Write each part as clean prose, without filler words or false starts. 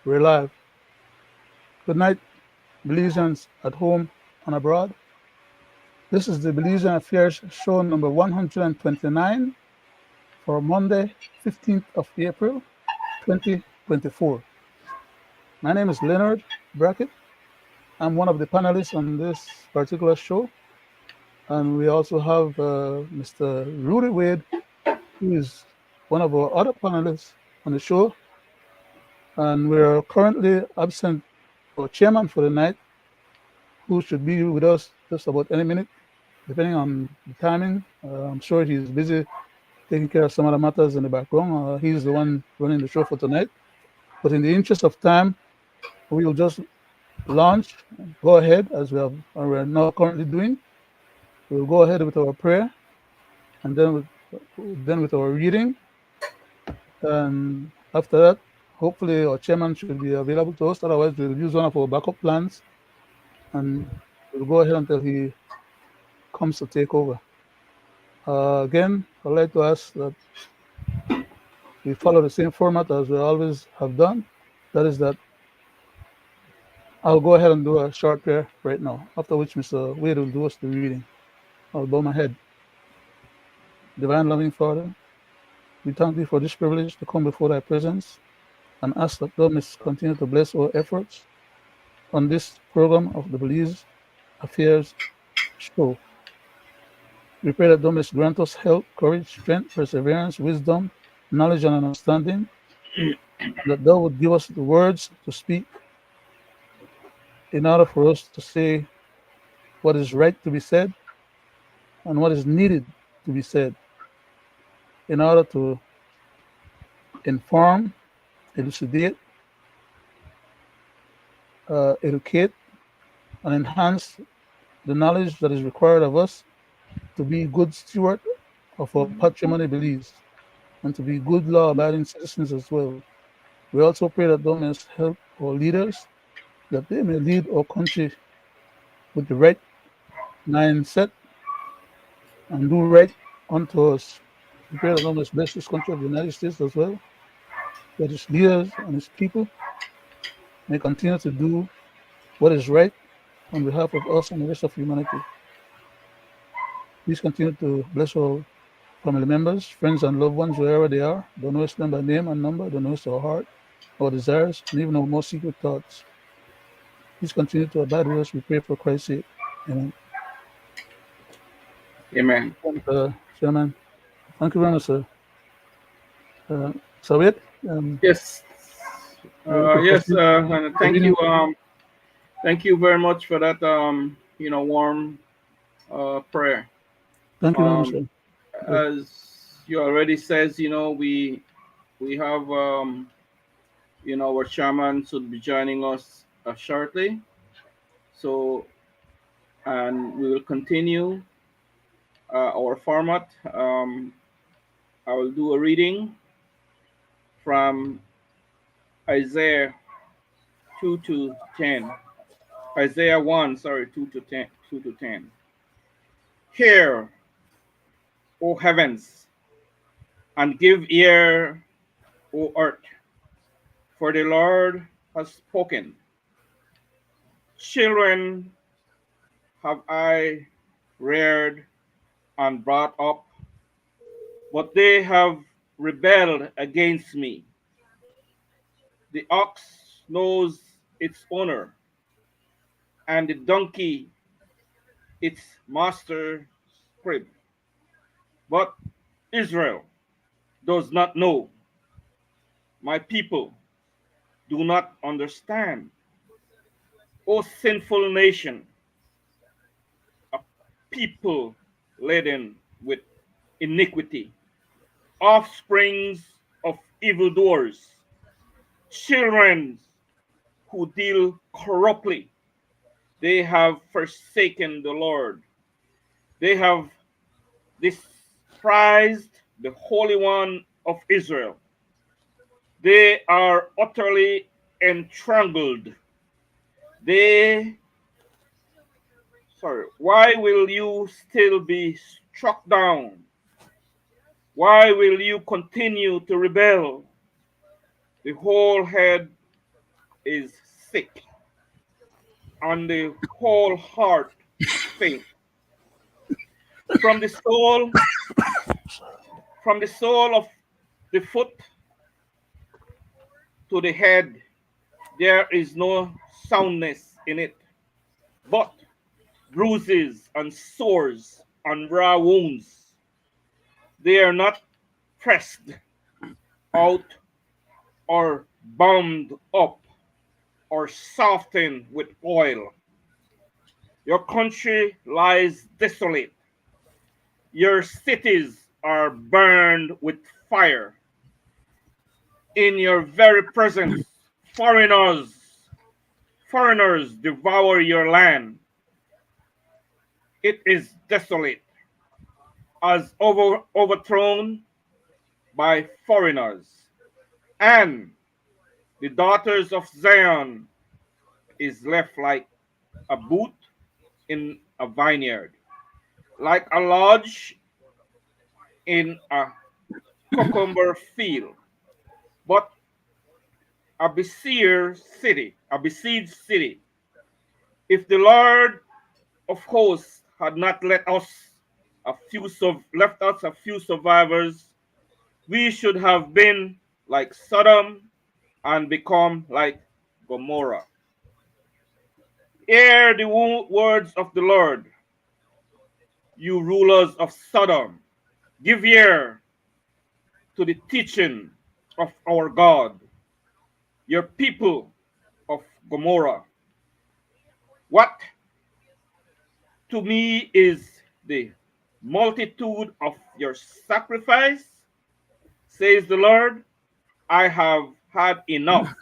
We're live. Good night, Belizeans at home and abroad. This is the Belizean Affairs show number 129 for Monday, 15th of April, 2024. My name is Leonard Brackett. I'm one of the panelists on this particular show. And we also have Mr. Roody Wade, who is one of our other panelists on the show. And we're currently absent our chairman for the night, who should be with us just about any minute, depending on the timing. I'm sure he's busy taking care of some other matters in the background. He's the one running the show for tonight. But in the interest of time, we'll just launch, go ahead as we're now currently doing. We'll go ahead with our prayer, and then with our reading. And after that, hopefully our chairman should be available to us. Otherwise, we'll use one of our backup plans, and we'll go ahead until he comes to take over. Again, I'd like to ask that we follow the same format as we always have done. That is that I'll go ahead and do a short prayer right now, after which Mr. Wade will do us the reading. I'll bow my head. Divine loving Father, we thank thee for this privilege to come before thy presence and ask that thou mayst continue to bless our efforts on this program of the Belize Affairs show. We pray that thou mayst grant us health, courage, strength, perseverance, wisdom, knowledge, and understanding, and that thou would give us the words to speak in order for us to say what is right to be said and what is needed to be said in order to inform, elucidate, educate, and enhance the knowledge that is required of us to be good steward of our patrimony beliefs and to be good law-abiding citizens as well. We also pray that thou mayest help our leaders, that they may lead our country with the right mindset and do right unto us. We pray that thou mayest bless this country of the United States as well, that its leaders and its people may continue to do what is right on behalf of us and the rest of humanity. Please continue to bless our family members, friends, and loved ones wherever they are. Don't know them by name and number, don't know our heart, our desires, and even our most secret thoughts. Please continue to abide with us. We pray for Christ's sake. Amen. Amen. Chairman, thank you very much, sir. So it. Yes. Yes. And thank you very much for that. Warm prayer. Thank you very much, sir. As you already says, we have our chairman should be joining us shortly. So, and we will continue our format. I will do a reading from Isaiah 2 to 10. Isaiah 1, 2 to 10. 2 to 10. Hear, O heavens, and give ear, O earth, for the Lord has spoken. Children have I reared and brought up, but they have rebelled against me. The ox knows its owner, and the donkey its master's crib. But Israel does not know. My people do not understand. O sinful nation, a people laden with iniquity, offsprings of evildoers, children who deal corruptly. They have forsaken the Lord. They have despised the Holy One of Israel. They are utterly entangled. Why will you still be struck down? Why will you continue to rebel? The whole head is sick, and the whole heart faint. From the sole, from the sole of the foot to the head, there is no soundness in it, but bruises and sores and raw wounds. They are not pressed out or bound up or softened with oil. Your country lies desolate. Your cities are burned with fire. In your very presence, foreigners devour your land. It is desolate, as overthrown by foreigners. And the daughters of Zion is left like a boot in a vineyard, like a lodge in a cucumber field. But a besieged city. If the Lord of hosts had not left us a few survivors, we should have been like Sodom and become like Gomorrah. Hear the words of the Lord, you rulers of Sodom. Give ear to the teaching of our God, your people of Gomorrah. What to me is the multitude of your sacrifice, says the Lord. I have had enough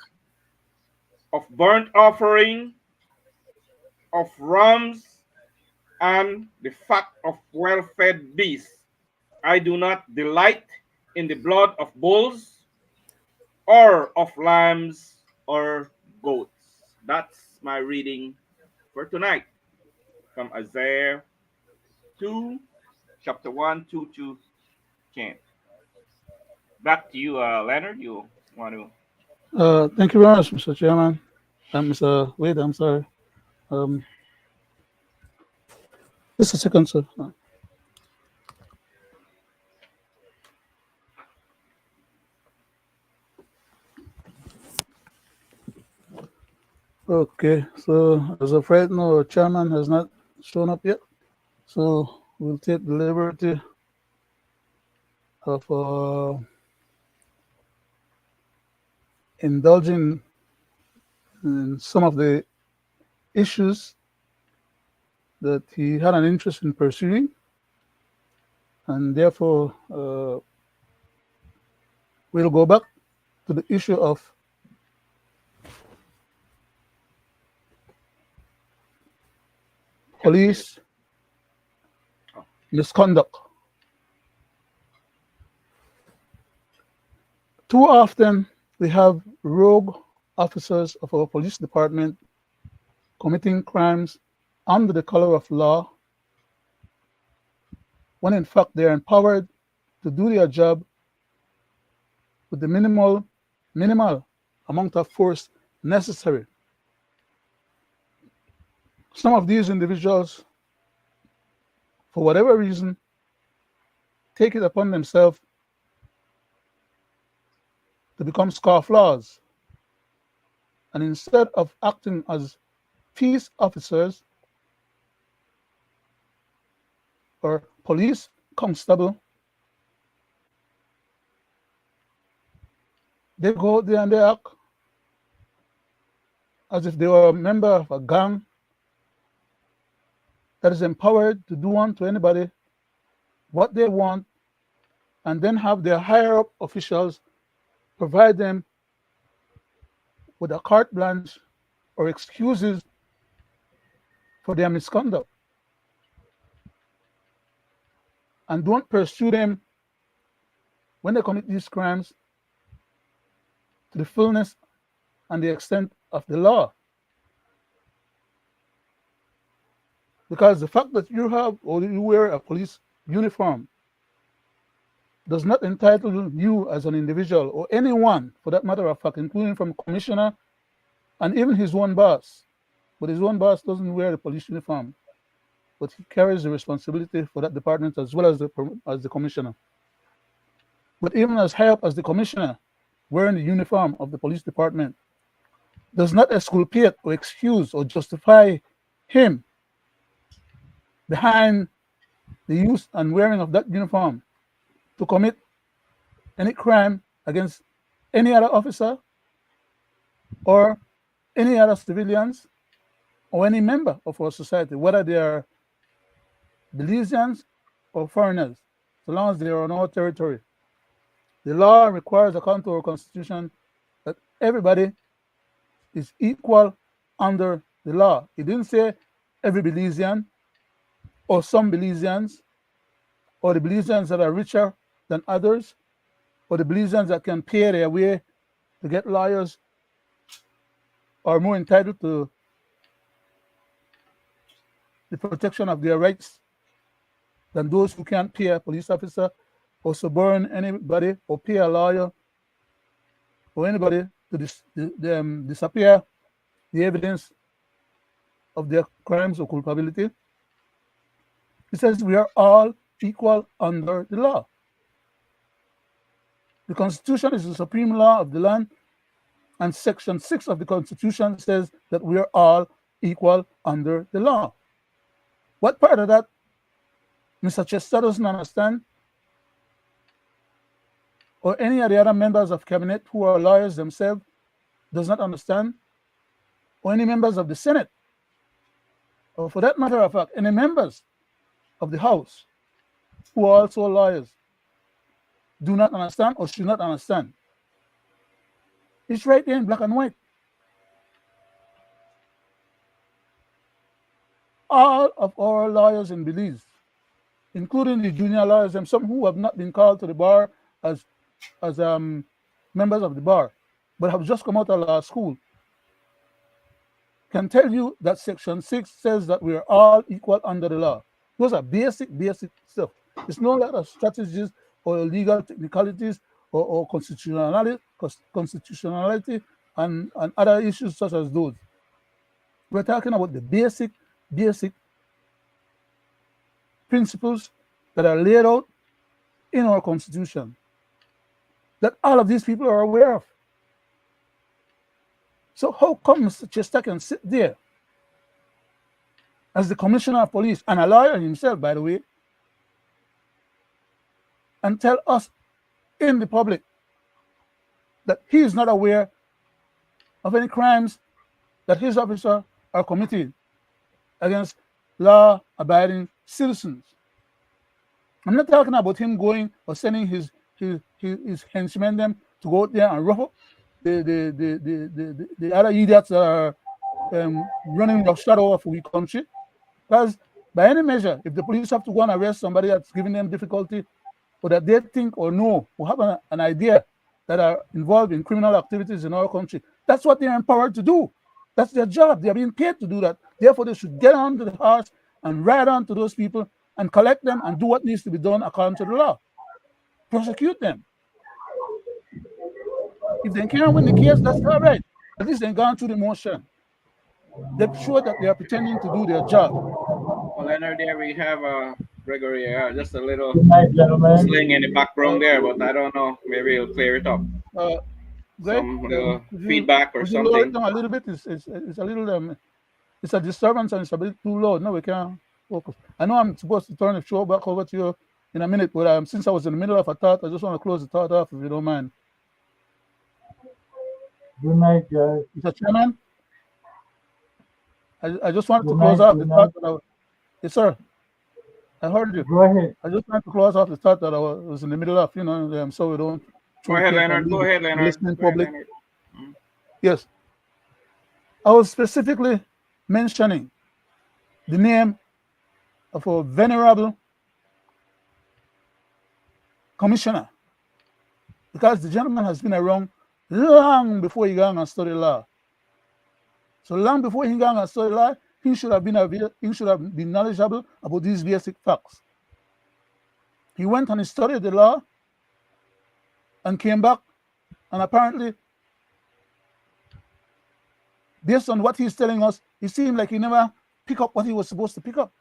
of burnt offering, of rams, and the fat of well fed beasts. I do not delight in the blood of bulls or of lambs or goats. That's my reading for tonight from Isaiah 2, chapter 1, 2 to 10. Back to you, Leonard. You want to? Thank you very much, Mr. Chairman. Mr. Wade, I'm sorry. Um, just a second, sir. Okay, so as of right now, our chairman has not shown up yet. So we'll take the liberty of indulging in some of the issues that he had an interest in pursuing, and therefore we'll go back to the issue of police misconduct. Too often we have rogue officers of our police department committing crimes under the color of law, when in fact they are empowered to do their job with the minimal amount of force necessary. Some of these individuals, for whatever reason, take it upon themselves to become scofflaws. And instead of acting as peace officers or police constable, they go out there and they act as if they were a member of a gang that is empowered to do unto anybody what they want, and then have their higher up officials provide them with a carte blanche or excuses for their misconduct, and don't pursue them when they commit these crimes to the fullness and the extent of the law. Because the fact that you have or you wear a police uniform does not entitle you as an individual, or anyone for that matter of fact, including from commissioner and even his own boss. But his own boss doesn't wear the police uniform, but he carries the responsibility for that department as well as the commissioner. But even as high up as the commissioner, wearing the uniform of the police department does not exculpate or excuse or justify him behind the use and wearing of that uniform to commit any crime against any other officer or any other civilians or any member of our society, whether they are Belizeans or foreigners, so long as they are on our territory. The law requires, according to our constitution, that everybody is equal under the law. It didn't say every Belizean or some Belizeans or the Belizeans that are richer than others or the Belizeans that can pay their way to get lawyers are more entitled to the protection of their rights than those who can't pay a police officer or suborn anybody or pay a lawyer or anybody to disappear the evidence of their crimes or culpability. It says we are all equal under the law. The Constitution is the supreme law of the land, and Section 6 of the Constitution says that we are all equal under the law. What part of that Mr. Chester doesn't understand, or any of the other members of cabinet who are lawyers themselves does not understand, or any members of the Senate, or for that matter of fact, any members of the House who are also lawyers do not understand or should not understand. It's right there in black and white. All of our lawyers in Belize, including the junior lawyers and some who have not been called to the bar as members of the bar, but have just come out of law school, can tell you that Section 6 says that we are all equal under the law. Those are basic stuff. It's no lot of strategies or legal technicalities or constitutionality and other issues such as those. We're talking about the basic principles that are laid out in our Constitution that all of these people are aware of. So how come Mr. Chester can sit there as the commissioner of police and a lawyer himself, by the way, and tell us in the public that he is not aware of any crimes that his officers are committing against law-abiding citizens? I'm not talking about him going or sending his henchmen them to go out there and rough up the other idiots that are running roughshod over for we country. Because by any measure, if the police have to go and arrest somebody that's giving them difficulty, or that they think or know or have an idea that are involved in criminal activities in our country, that's what they're empowered to do. That's their job. They're being paid to do that. Therefore, they should get on to the horse and ride on to those people and collect them and do what needs to be done according to the law. Prosecute them. If they can't win the case, that's all right. At least they've gone through the motion. They're sure that they are pretending to do their job. Well, Leonard, there we have Gregory. Just a little Good night, gentlemen. sling in the background there, but I don't know. Maybe he'll clear it up. Greg, Some feedback or would you lower it something. down a little bit? It's a little it's a disturbance and it's a bit too low. No, we can't focus. I know I'm supposed to turn the show back over to you in a minute, but since I was in the middle of a thought, I just want to close the thought off if you don't mind. Good night, guys. Mr. Chairman, I just wanted to Good close night, off the good thought that yes, sir. I heard you. Go ahead. I just wanted to close off the thought that I was in the middle of, so we don't Go ahead, truncate and Leonard. leave Go the ahead, Leonard. listening Go ahead, public. Leonard. Yes. I was specifically mentioning the name of a venerable commissioner because the gentleman has been around long before he got and studied law. So long before he got and studied law, he should have been knowledgeable about these basic facts. He went and he studied the law and came back and apparently based on what he's telling us, it seemed like he never picked up what he was supposed to pick up.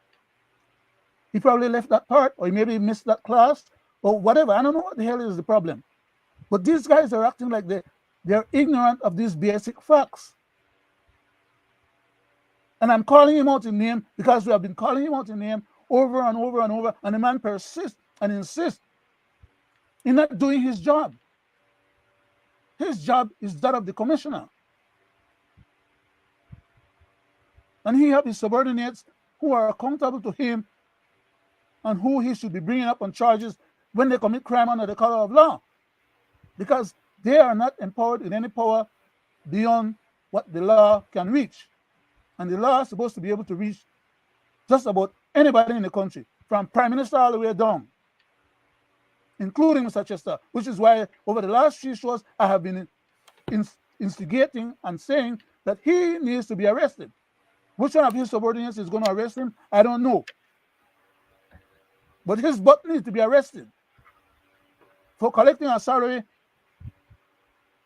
He probably left that part, or he maybe missed that class, or whatever. I don't know what the hell is the problem. But these guys are acting like they're ignorant of these basic facts. And I'm calling him out in name because we have been calling him out in name over and over and over, and the man persists and insists in not doing his job. His job is that of the commissioner. And he has his subordinates who are accountable to him and who he should be bringing up on charges when they commit crime under the color of law. Because they are not empowered in any power beyond what the law can reach. And the law is supposed to be able to reach just about anybody in the country, from Prime Minister all the way down, including Mr. Chester, which is why over the last few shows I have been instigating and saying that he needs to be arrested. Which one of his subordinates is going to arrest him? I don't know. But his butt needs to be arrested for collecting a salary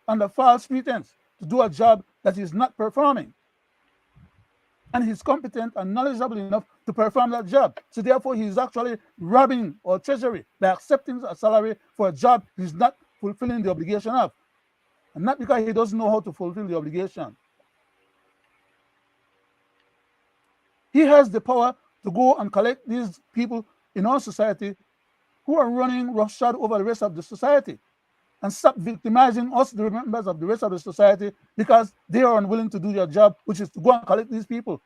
under false pretense to do a job that he's not performing. And he's competent and knowledgeable enough to perform that job. So therefore, he's actually robbing our treasury by accepting a salary for a job he's not fulfilling the obligation of. And not because he doesn't know how to fulfill the obligation. He has the power to go and collect these people in our society who are running roughshod over the rest of the society and stop victimizing us, the members of the rest of the society, because they are unwilling to do their job, which is to go and collect these people.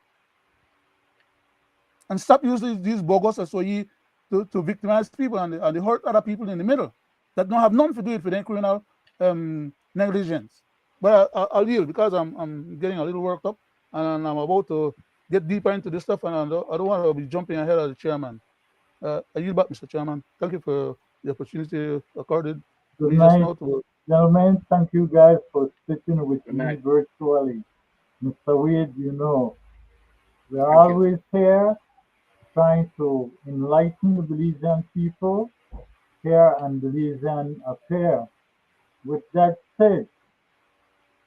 And stop using these bogus SOE to victimize people and they hurt other people in the middle that don't have nothing to do with their criminal negligence. But I'll yield because I'm getting a little worked up and I'm about to get deeper into this stuff, and I don't want to be jumping ahead of the chairman. I yield back, Mr. Chairman. Thank you for the opportunity accorded. Good night, gentlemen. Thank you guys for sitting with me virtually. Mr. Wade, you know, we're always here trying to enlighten the Belizean people here and Belizean affair. With that said,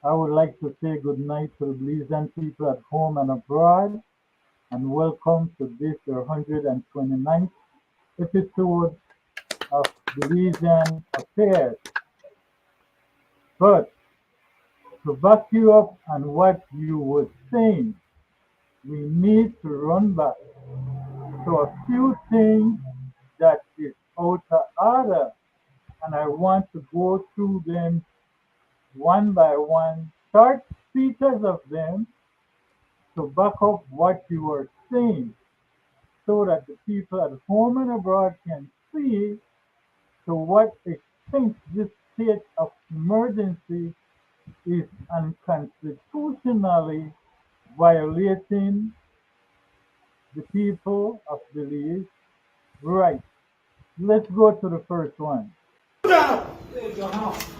I would like to say good night to the Belizean people at home and abroad, and welcome to this, their 129th episode of Belizean Affairs. But to back you up on what you were saying, we need to run back to a few things that is out of order, and I want to go through them one by one, short speeches of them to back up what you are saying, so that the people at home and abroad can see to what extent this state of emergency is unconstitutionally violating the people of Belize. Right. Let's go to the first one.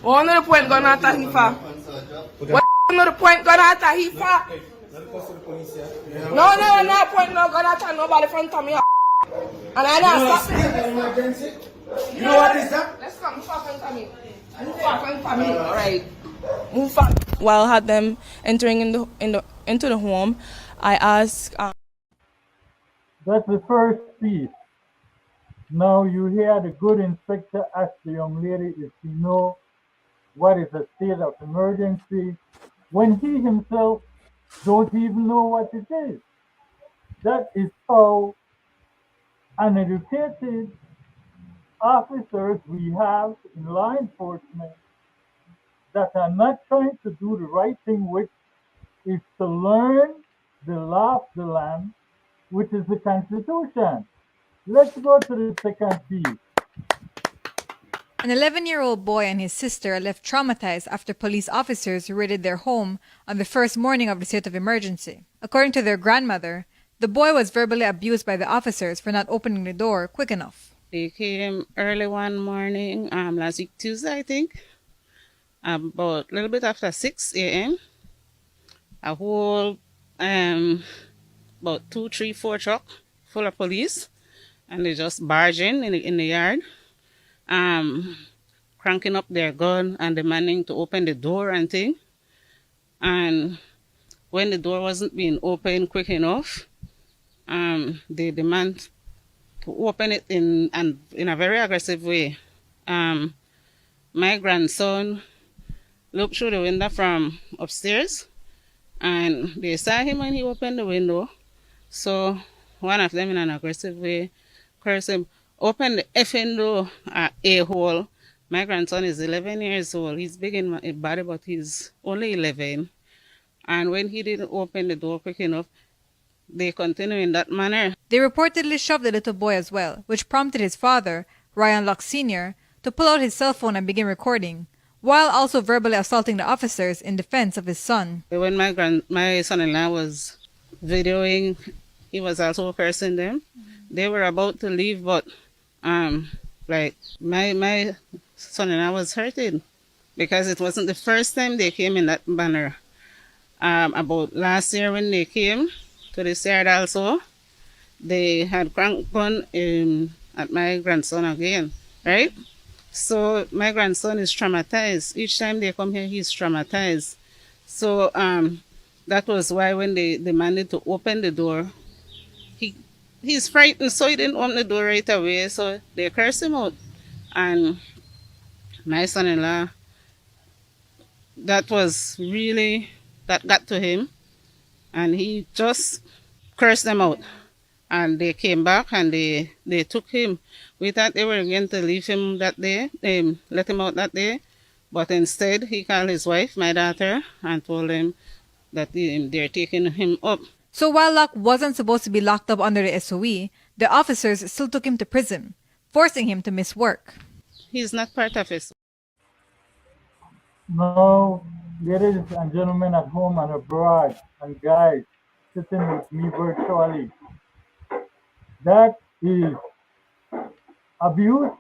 One of the point gonna at Hifa. What another point gonna at Hifa? No point no gonna at nobody front of me. And I don't stop it. You know what is that? Let's come, move up front of me. Move up front of me. Alright. Move up. While I had them entering into the home, I asked That's the first piece. Now you hear the good inspector ask the young lady if she know what is a state of emergency when he himself don't even know what it is. That is how uneducated officers we have in law enforcement that are not trying to do the right thing, which is to learn the law of the land, which is the Constitution. Let's go to the second piece. An 11-year-old boy and his sister are left traumatized after police officers raided their home on the first morning of the state of emergency. According to their grandmother, the boy was verbally abused by the officers for not opening the door quick enough. They came early one morning, last week Tuesday, I think, about a little bit after 6 a.m. A whole, about 2, 3, 4 truck full of police, and they just barge in the yard, cranking up their gun and demanding to open the door and thing. And when the door wasn't being opened quick enough, they demand to open it in a very aggressive way. My grandson looked through the window from upstairs, and they saw him when he opened the window. So one of them, in an aggressive way, cursed him, "Open the effing door, a-hole." My grandson is 11 years old. He's big in body, but he's only 11. And when he didn't open the door quick enough, they continue in that manner. They reportedly shoved the little boy as well, which prompted his father, Ryan Locke Sr., to pull out his cell phone and begin recording, while also verbally assaulting the officers in defense of his son. When my son-in-law was videoing, he was also cursing them. They were about to leave, but like my son-in-law was hurting because it wasn't the first time they came in that manner. About last year when they came to this yard also, they had crank gun at my grandson again, right? So my grandson is traumatized. Each time they come here, he's traumatized. So that was why when they demanded to open the door, he's frightened, so he didn't open the door right away. So they cursed him out. And my son-in-law, that got to him. And he just cursed them out. And they came back and they took him. We thought they were going to leave him that day, let him out that day. But instead, he called his wife, my daughter, and told him that they're taking him up. So while Locke wasn't supposed to be locked up under the SOE, the officers still took him to prison, forcing him to miss work. He's not part of it. Now, ladies and gentlemen at home and abroad, and guys sitting with me virtually, that is abuse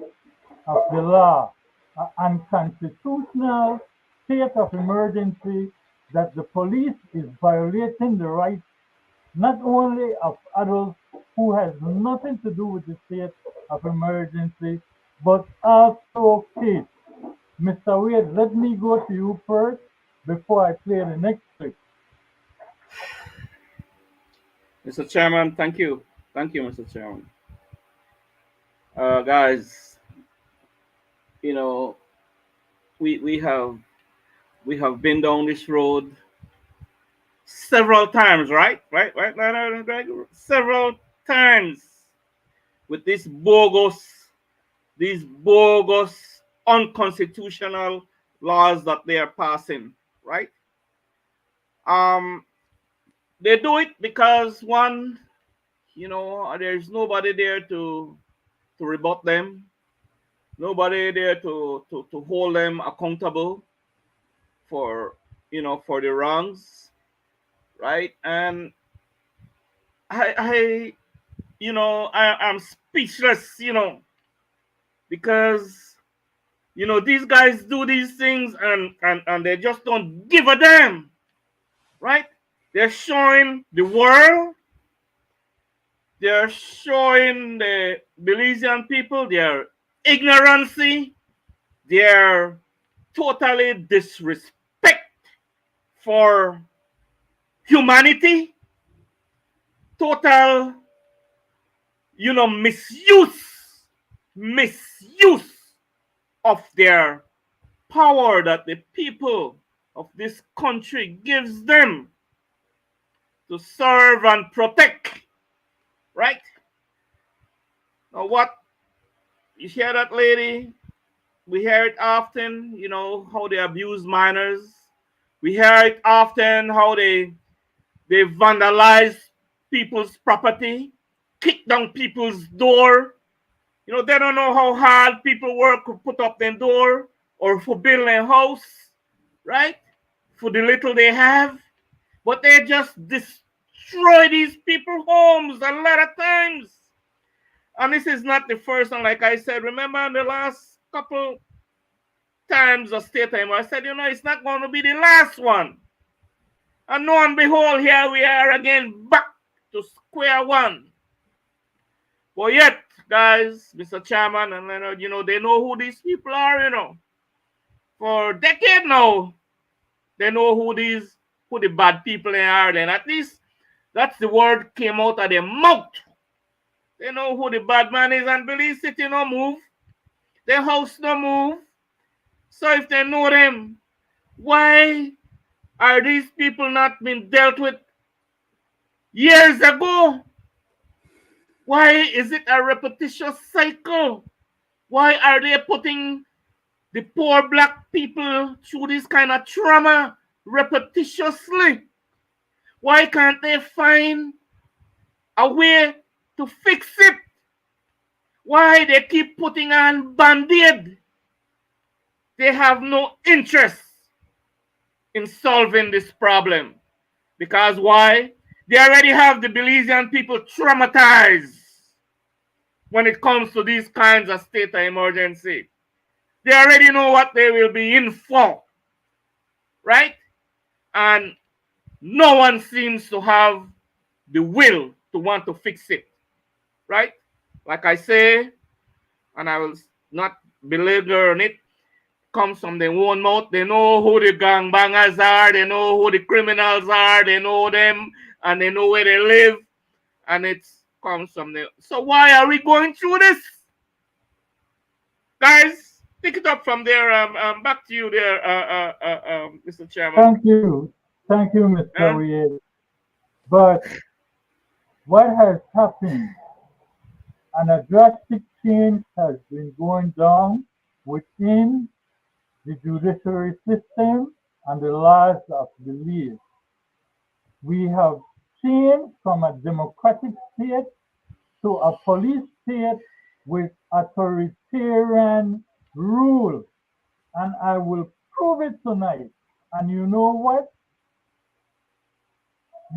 of the law, an unconstitutional state of emergency that the police is violating the rights not only of adults who has nothing to do with the state of emergency, but also kids. Mr. Wade, let me go to you first before I play the next clip. Mr. Chairman, thank you. Thank you, Mr. Chairman. Guys, you know, we have been down this road several times, right, Leonard and Gregory? Several times with these bogus, unconstitutional laws that they are passing, right? They do it because one, there's nobody there to rebut them, nobody there to hold them accountable for the wrongs, right? And I'm speechless, because these guys do these things and they just don't give a damn, right? They're showing the world, they're showing the Belizean people their ignorancy, their totally disrespect for humanity, total, misuse of their power that the people of this country gives them to serve and protect, right? Now what, you hear that lady? We hear it often, how they abuse minors. We hear it often how they vandalize people's property, kick down people's door. They don't know how hard people work to put up their door or for building a house, right? For the little they have. But they just destroy these people's homes a lot of times. And this is not the first one, like I said. Remember the last couple times of state time, I said, it's not going to be the last one. And lo and behold, here we are again, back to square one. But yet, guys, Mr. Chairman and Leonard, they know who these people are, For a decade now, they know who who the bad people they are. Then at least that's the word came out of their mouth. They know who the bad man is, and Belize City no move. Their house no move. So if they know them, why are these people not being dealt with years ago? Why is it a repetitious cycle? Why are they putting the poor black people through this kind of trauma repetitiously? Why can't they find a way to fix it? Why they keep putting on Band-Aid? They have no interest in solving this problem. Because why? They already have the Belizean people traumatized when it comes to these kinds of state of emergency. They already know what they will be in for, right? And no one seems to have the will to want to fix it, right? Like I say, and I will not belabor on it, comes from their own mouth. They know who the gangbangers are, they know who the criminals are, they know them, and they know where they live, and it comes from them. So why are we going through this? Guys, pick it up from there. Back to you there, Mr. Chairman. Thank you, Mr. Huh? Weir. But what has happened, and a drastic change has been going down within the judiciary system and the laws of Belize. We have changed from a democratic state to a police state with authoritarian rule. And I will prove it tonight. And you know what?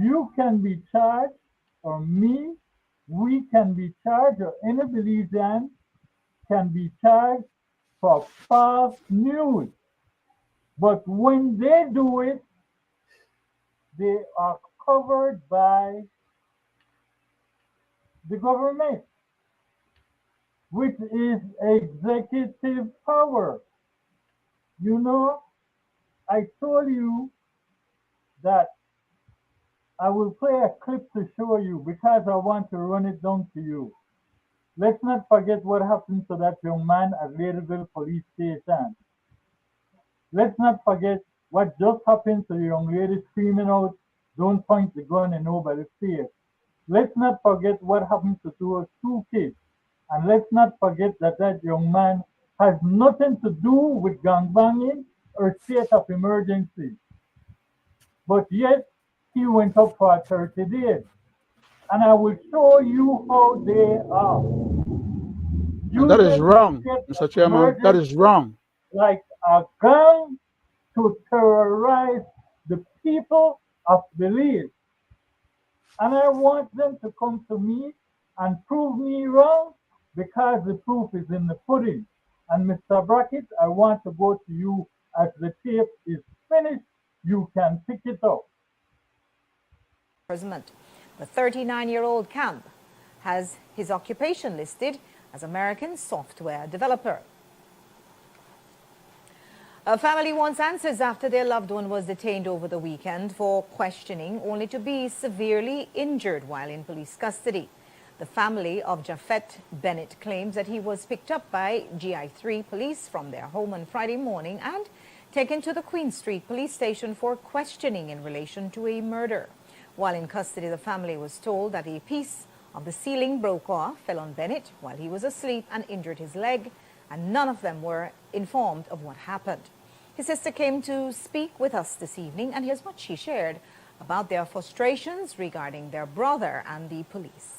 You can be charged, or me, we can be charged, or any Belizean can be charged for false news. But when they do it, they are covered by the government, which is executive power. You know, I told you that I will play a clip to show you because I want to run it down to you. Let's not forget what happened to that young man at Ladyville Police Station. Let's not forget what just happened to the young lady screaming out, "Don't point the gun in nobody's face." Let's not forget what happened to those two kids. And let's not forget that that young man has nothing to do with gangbanging or state of emergency. But yet, he went up for 30 days. And I will show you how they are. And that is Using the wrong, state Mr. of Chairman. That is emergency wrong. like a gun to terrorize the people of Belize. And I want them to come to me and prove me wrong because the proof is in the pudding. And Mr. Brackett, I want to go to you as the tape is finished. You can pick it up. Imprisonment. The 39-year-old Camp has his occupation listed as American software developer. A family wants answers after their loved one was detained over the weekend for questioning, only to be severely injured while in police custody. The family of Japhet Bennett claims that he was picked up by GI3 police from their home on Friday morning and taken to the Queen Street police station for questioning in relation to a murder. While in custody, the family was told that a piece of the ceiling broke off, fell on Bennett while he was asleep and injured his leg, and none of them were informed of what happened. His sister came to speak with us this evening, and here's what she shared about their frustrations regarding their brother and the police.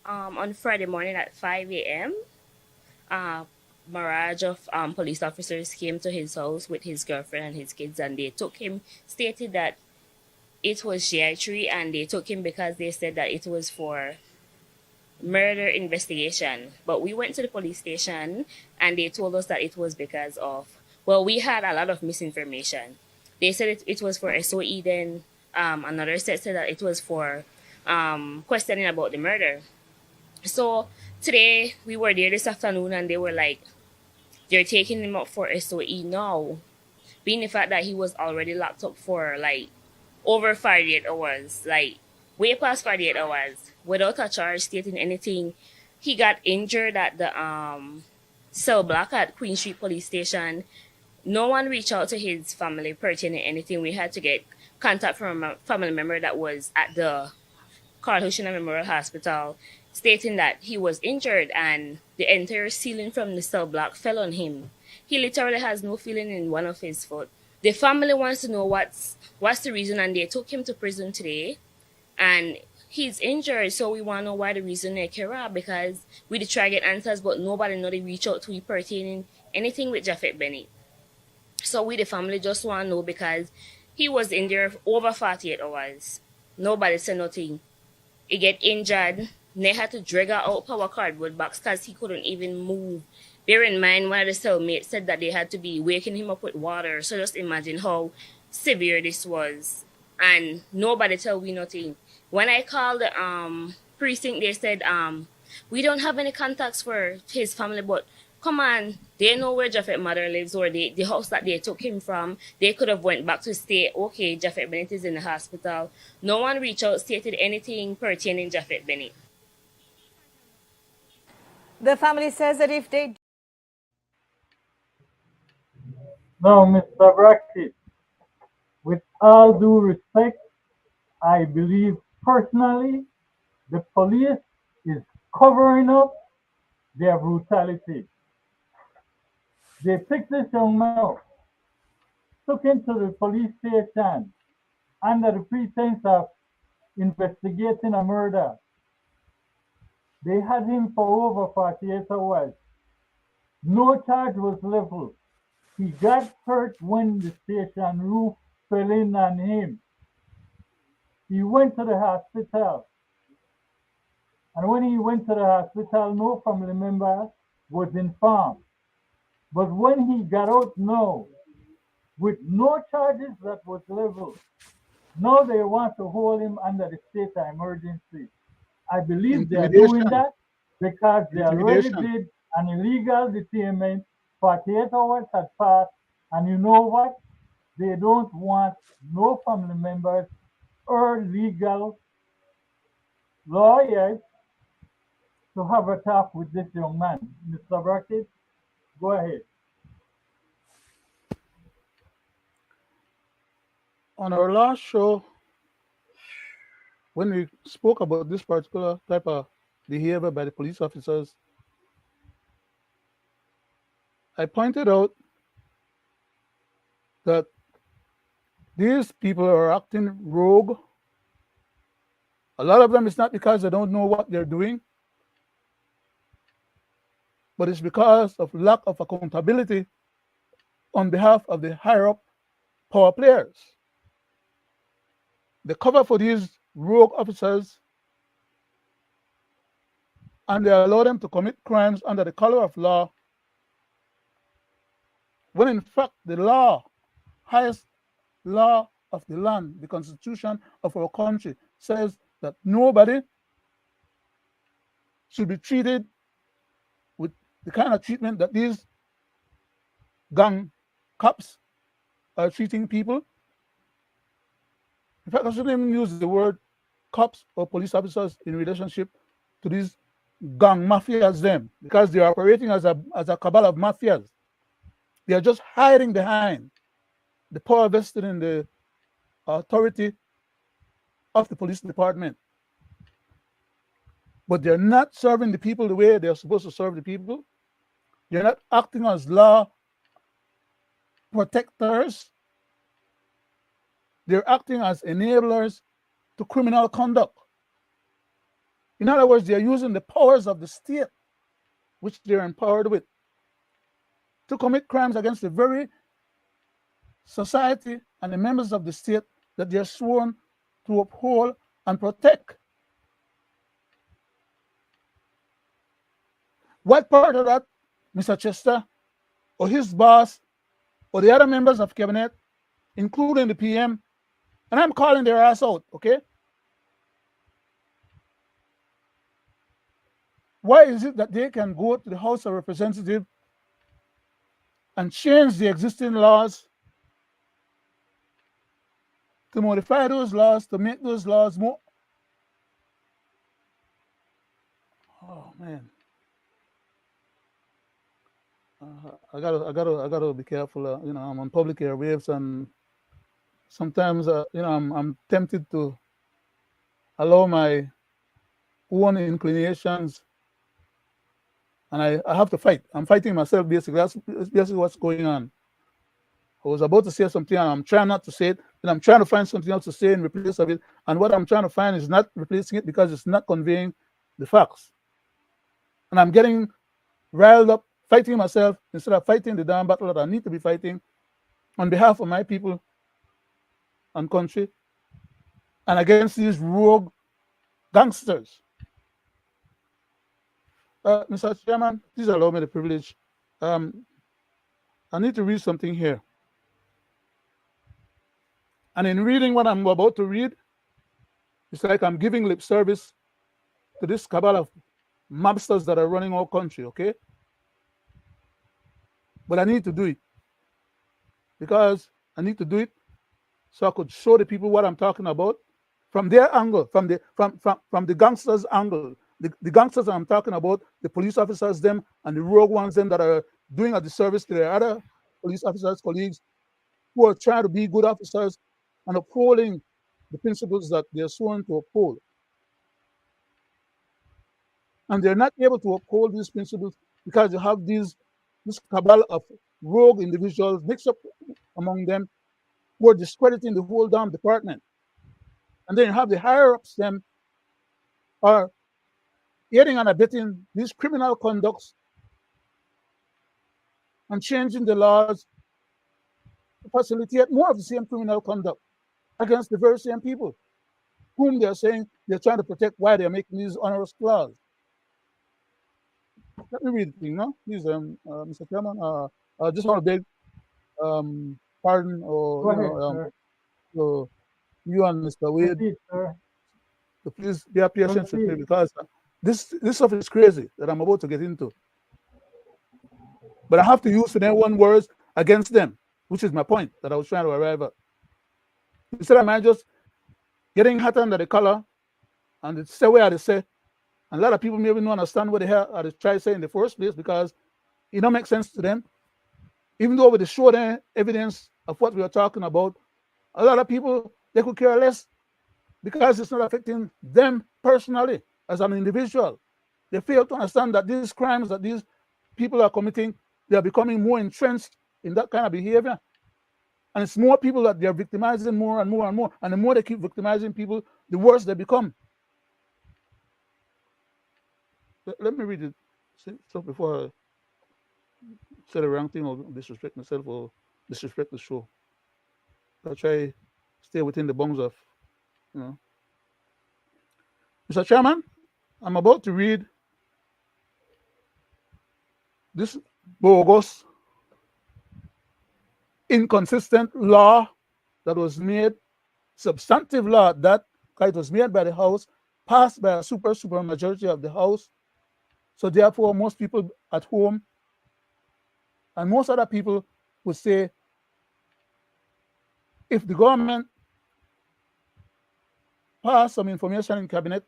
On Friday morning at 5 a.m., barrage of police officers came to his house with his girlfriend and his kids, and they took him, stated that it was GI3, and they took him because they said that it was for murder investigation. But we went to the police station, and they told us that it was because of, well, we had a lot of misinformation. They said it was for SOE, then another set said that it was for questioning about the murder. So today we were there this afternoon, and they were like, they're taking him up for SOE now, being the fact that he was already locked up for like over 48 hours, like way past 48 hours, without a charge stating anything. He got injured at the cell block at Queen Street Police Station. No one reached out to his family pertaining anything. We had to get contact from a family member that was at the Carl Hushina Memorial Hospital, stating that he was injured and the entire ceiling from the cell block fell on him. He literally has no feeling in one of his foot. The family wants to know what's the reason, and they took him to prison today, and he's injured, so we want to know why the reason they care, because we did try to get answers, but nobody know they reach out to we pertaining anything with Japhet Bennett. So we the family just want to know, because he was in there over 48 hours. Nobody said nothing. He get injured. They had to drag her out power cardboard box because he couldn't even move. Bear in mind, one of the cellmates said that they had to be waking him up with water. So just imagine how severe this was. And nobody tell we nothing. When I called the precinct, they said, we don't have any contacts for his family, but come on, they know where Japhet's mother lives, or the house that they took him from. They could have went back to stay. Okay, Japhet Bennett is in the hospital. No one reached out, stated anything pertaining Japhet Bennett. The family says that if they... Now, Mr. Brackett, with all due respect, I believe personally the police is covering up their brutality. They picked this young man up, took him to the police station under the pretense of investigating a murder. They had him for over 48 hours. No charge was leveled. He got hurt when the station roof fell in on him. He went to the hospital. And when he went to the hospital, no family member was informed. But when he got out now, with no charges that was leveled, now they want to hold him under the state of emergency. I believe they are doing that because they already did an illegal detainment. 48 hours had passed, and you know what? They don't want no family members or legal lawyers to have a talk with this young man. Mr. Brackett, go ahead. On our last show, when we spoke about this particular type of behavior by the police officers, I pointed out that these people are acting rogue. A lot of them, it's not because they don't know what they're doing, but it's because of lack of accountability on behalf of the higher up power players. They cover for these rogue officers and they allow them to commit crimes under the color of law, when in fact the law, highest law of the land, the constitution of our country, says that nobody should be treated with the kind of treatment that these gang cops are treating people. In fact, I shouldn't even use the word cops or police officers in relationship to these gang mafias them, because they are operating as a cabal of mafias. They are just hiding behind the power vested in the authority of the police department. But they're not serving the people the way they're supposed to serve the people. They're not acting as law protectors. They're acting as enablers to criminal conduct. In other words, they're using the powers of the state, which they're empowered with, to commit crimes against the very society and the members of the state that they're sworn to uphold and protect. What part of that, Mr. Chester, or his boss, or the other members of cabinet, including the PM, and I'm calling their ass out, okay? Why is it that they can go to the House of Representatives and change the existing laws to modify those laws, to make those laws more. Oh man, I gotta be careful. You know, I'm on public airwaves, and sometimes, you know, I'm tempted to allow my own inclinations, and I have to fight. I'm fighting myself, basically. That's basically what's going on. I was about to say something, and I'm trying not to say it, and I'm trying to find something else to say in replace of it. And what I'm trying to find is not replacing it because it's not conveying the facts. And I'm getting riled up, fighting myself instead of fighting the damn battle that I need to be fighting on behalf of my people and country and against these rogue gangsters. Mr. Chairman, please allow me the privilege. I need to read something here. And in reading what I'm about to read, it's like I'm giving lip service to this cabal of mobsters that are running our country, okay? But I need to do it because I need to do it so I could show the people what I'm talking about from their angle, from the gangsters' angle. The gangsters I'm talking about, the police officers, them, and the rogue ones, them that are doing a disservice to their other police officers, colleagues, who are trying to be good officers and upholding the principles that they're sworn to uphold. And they're not able to uphold these principles because you have this cabal of rogue individuals mixed up among them who are discrediting the whole damn department. And then you have the higher-ups, them are aiding and abetting these criminal conducts and changing the laws to facilitate more of the same criminal conduct against the very same people whom they're saying they're trying to protect while they're making these onerous laws. Let me read the thing, no? Please, Mr. Chairman, I just want to beg pardon or Go ahead, so you and Mr. Wade, proceed, sir. so please be patient with me because this stuff is crazy that I'm about to get into. But I have to use their own words against them, which is my point that I was trying to arrive at. Instead of just getting hot under the collar and it's the way they say, and a lot of people maybe don't understand what they are trying to say in the first place because it don't make sense to them. Even though we show them evidence of what we are talking about, a lot of people, they could care less because it's not affecting them personally as an individual. They fail to understand that these crimes that these people are committing, they are becoming more entrenched in that kind of behavior. And it's more people that they're victimizing more and more and more. And the more they keep victimizing people, the worse they become. Let me read it so before I say the wrong thing or disrespect myself or disrespect the show. I'll try stay within the bounds of, you know. Mr. Chairman, I'm about to read this bogus, inconsistent law that was made, substantive law that it was made by the House, passed by a super majority of the House. So therefore, most people at home and most other people would say, if the government pass some information in cabinet,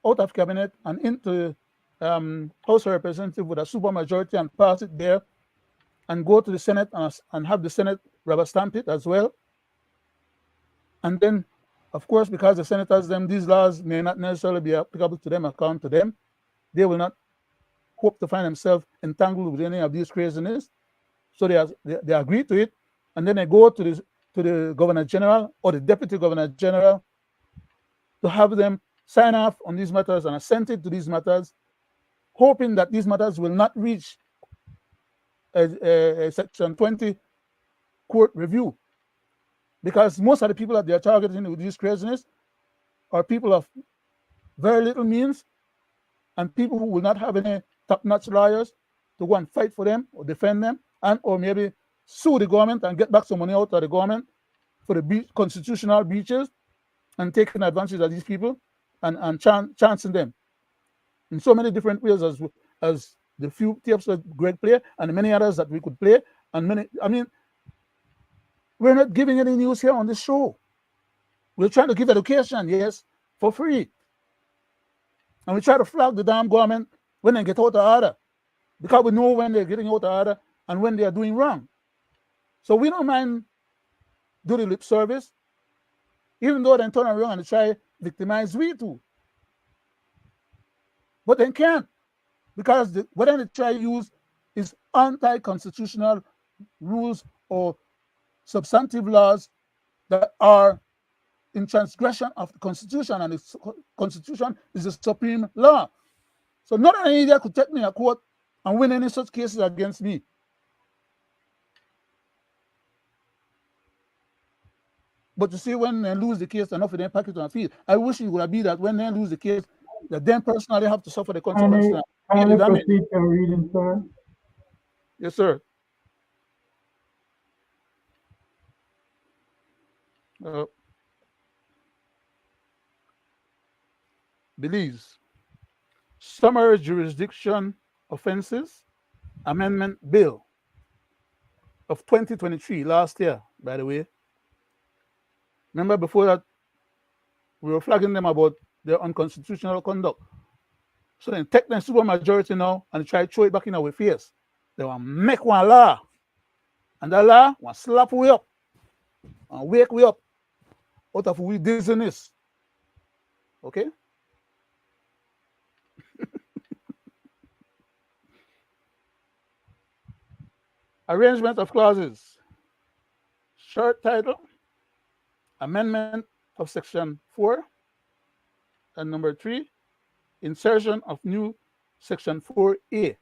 out of cabinet and into House of Representatives with a super majority and pass it there and go to the Senate and have the Senate rubber stamp it as well. And then, of course, because the senators, these laws may not necessarily be applicable to them, account to them, they will not hope to find themselves entangled with any of these craziness. So they agree to it, and then they go to the Governor General or the Deputy Governor General to have them sign off on these matters and assent it to these matters, hoping that these matters will not reach a Section 20 court review. Because most of the people that they are targeting with this craziness are people of very little means and people who will not have any top-notch lawyers to go and fight for them or defend them and or maybe sue the government and get back some money out of the government for the constitutional breaches and taking advantage of these people and chancing them in so many different ways as the few tapes that Greg played and the many others that we could play and many. I mean, we're not giving any news here on this show. We're trying to give education, yes, for free. And we try to flag the damn government when they get out of order, because we know when they're getting out of order and when they are doing wrong. So we don't mind do the lip service, even though they turn around and try victimize we too. But they can't, because whatever they try to use is anti-constitutional rules or substantive laws that are in transgression of the Constitution, and the Constitution is the supreme law. So not an idiot could take me to court and win any such cases against me. But you see, when they lose the case, enough of them pack it on feet. I wish it would have been that when they lose the case, that them personally have to suffer the consequences. Kindly proceed to reading, sir. Yes, sir. Belize Summary Jurisdiction Offenses Amendment Bill of 2023, last year, by the way. Remember, before that, we were flagging them about their unconstitutional conduct. So then take the supermajority now and try to throw it back in our face. They will make one law, and that law will slap we up and wake we up out of we dizziness. Okay? Arrangement of clauses. Short title, amendment of section 4, and number 3, insertion of new section 4A.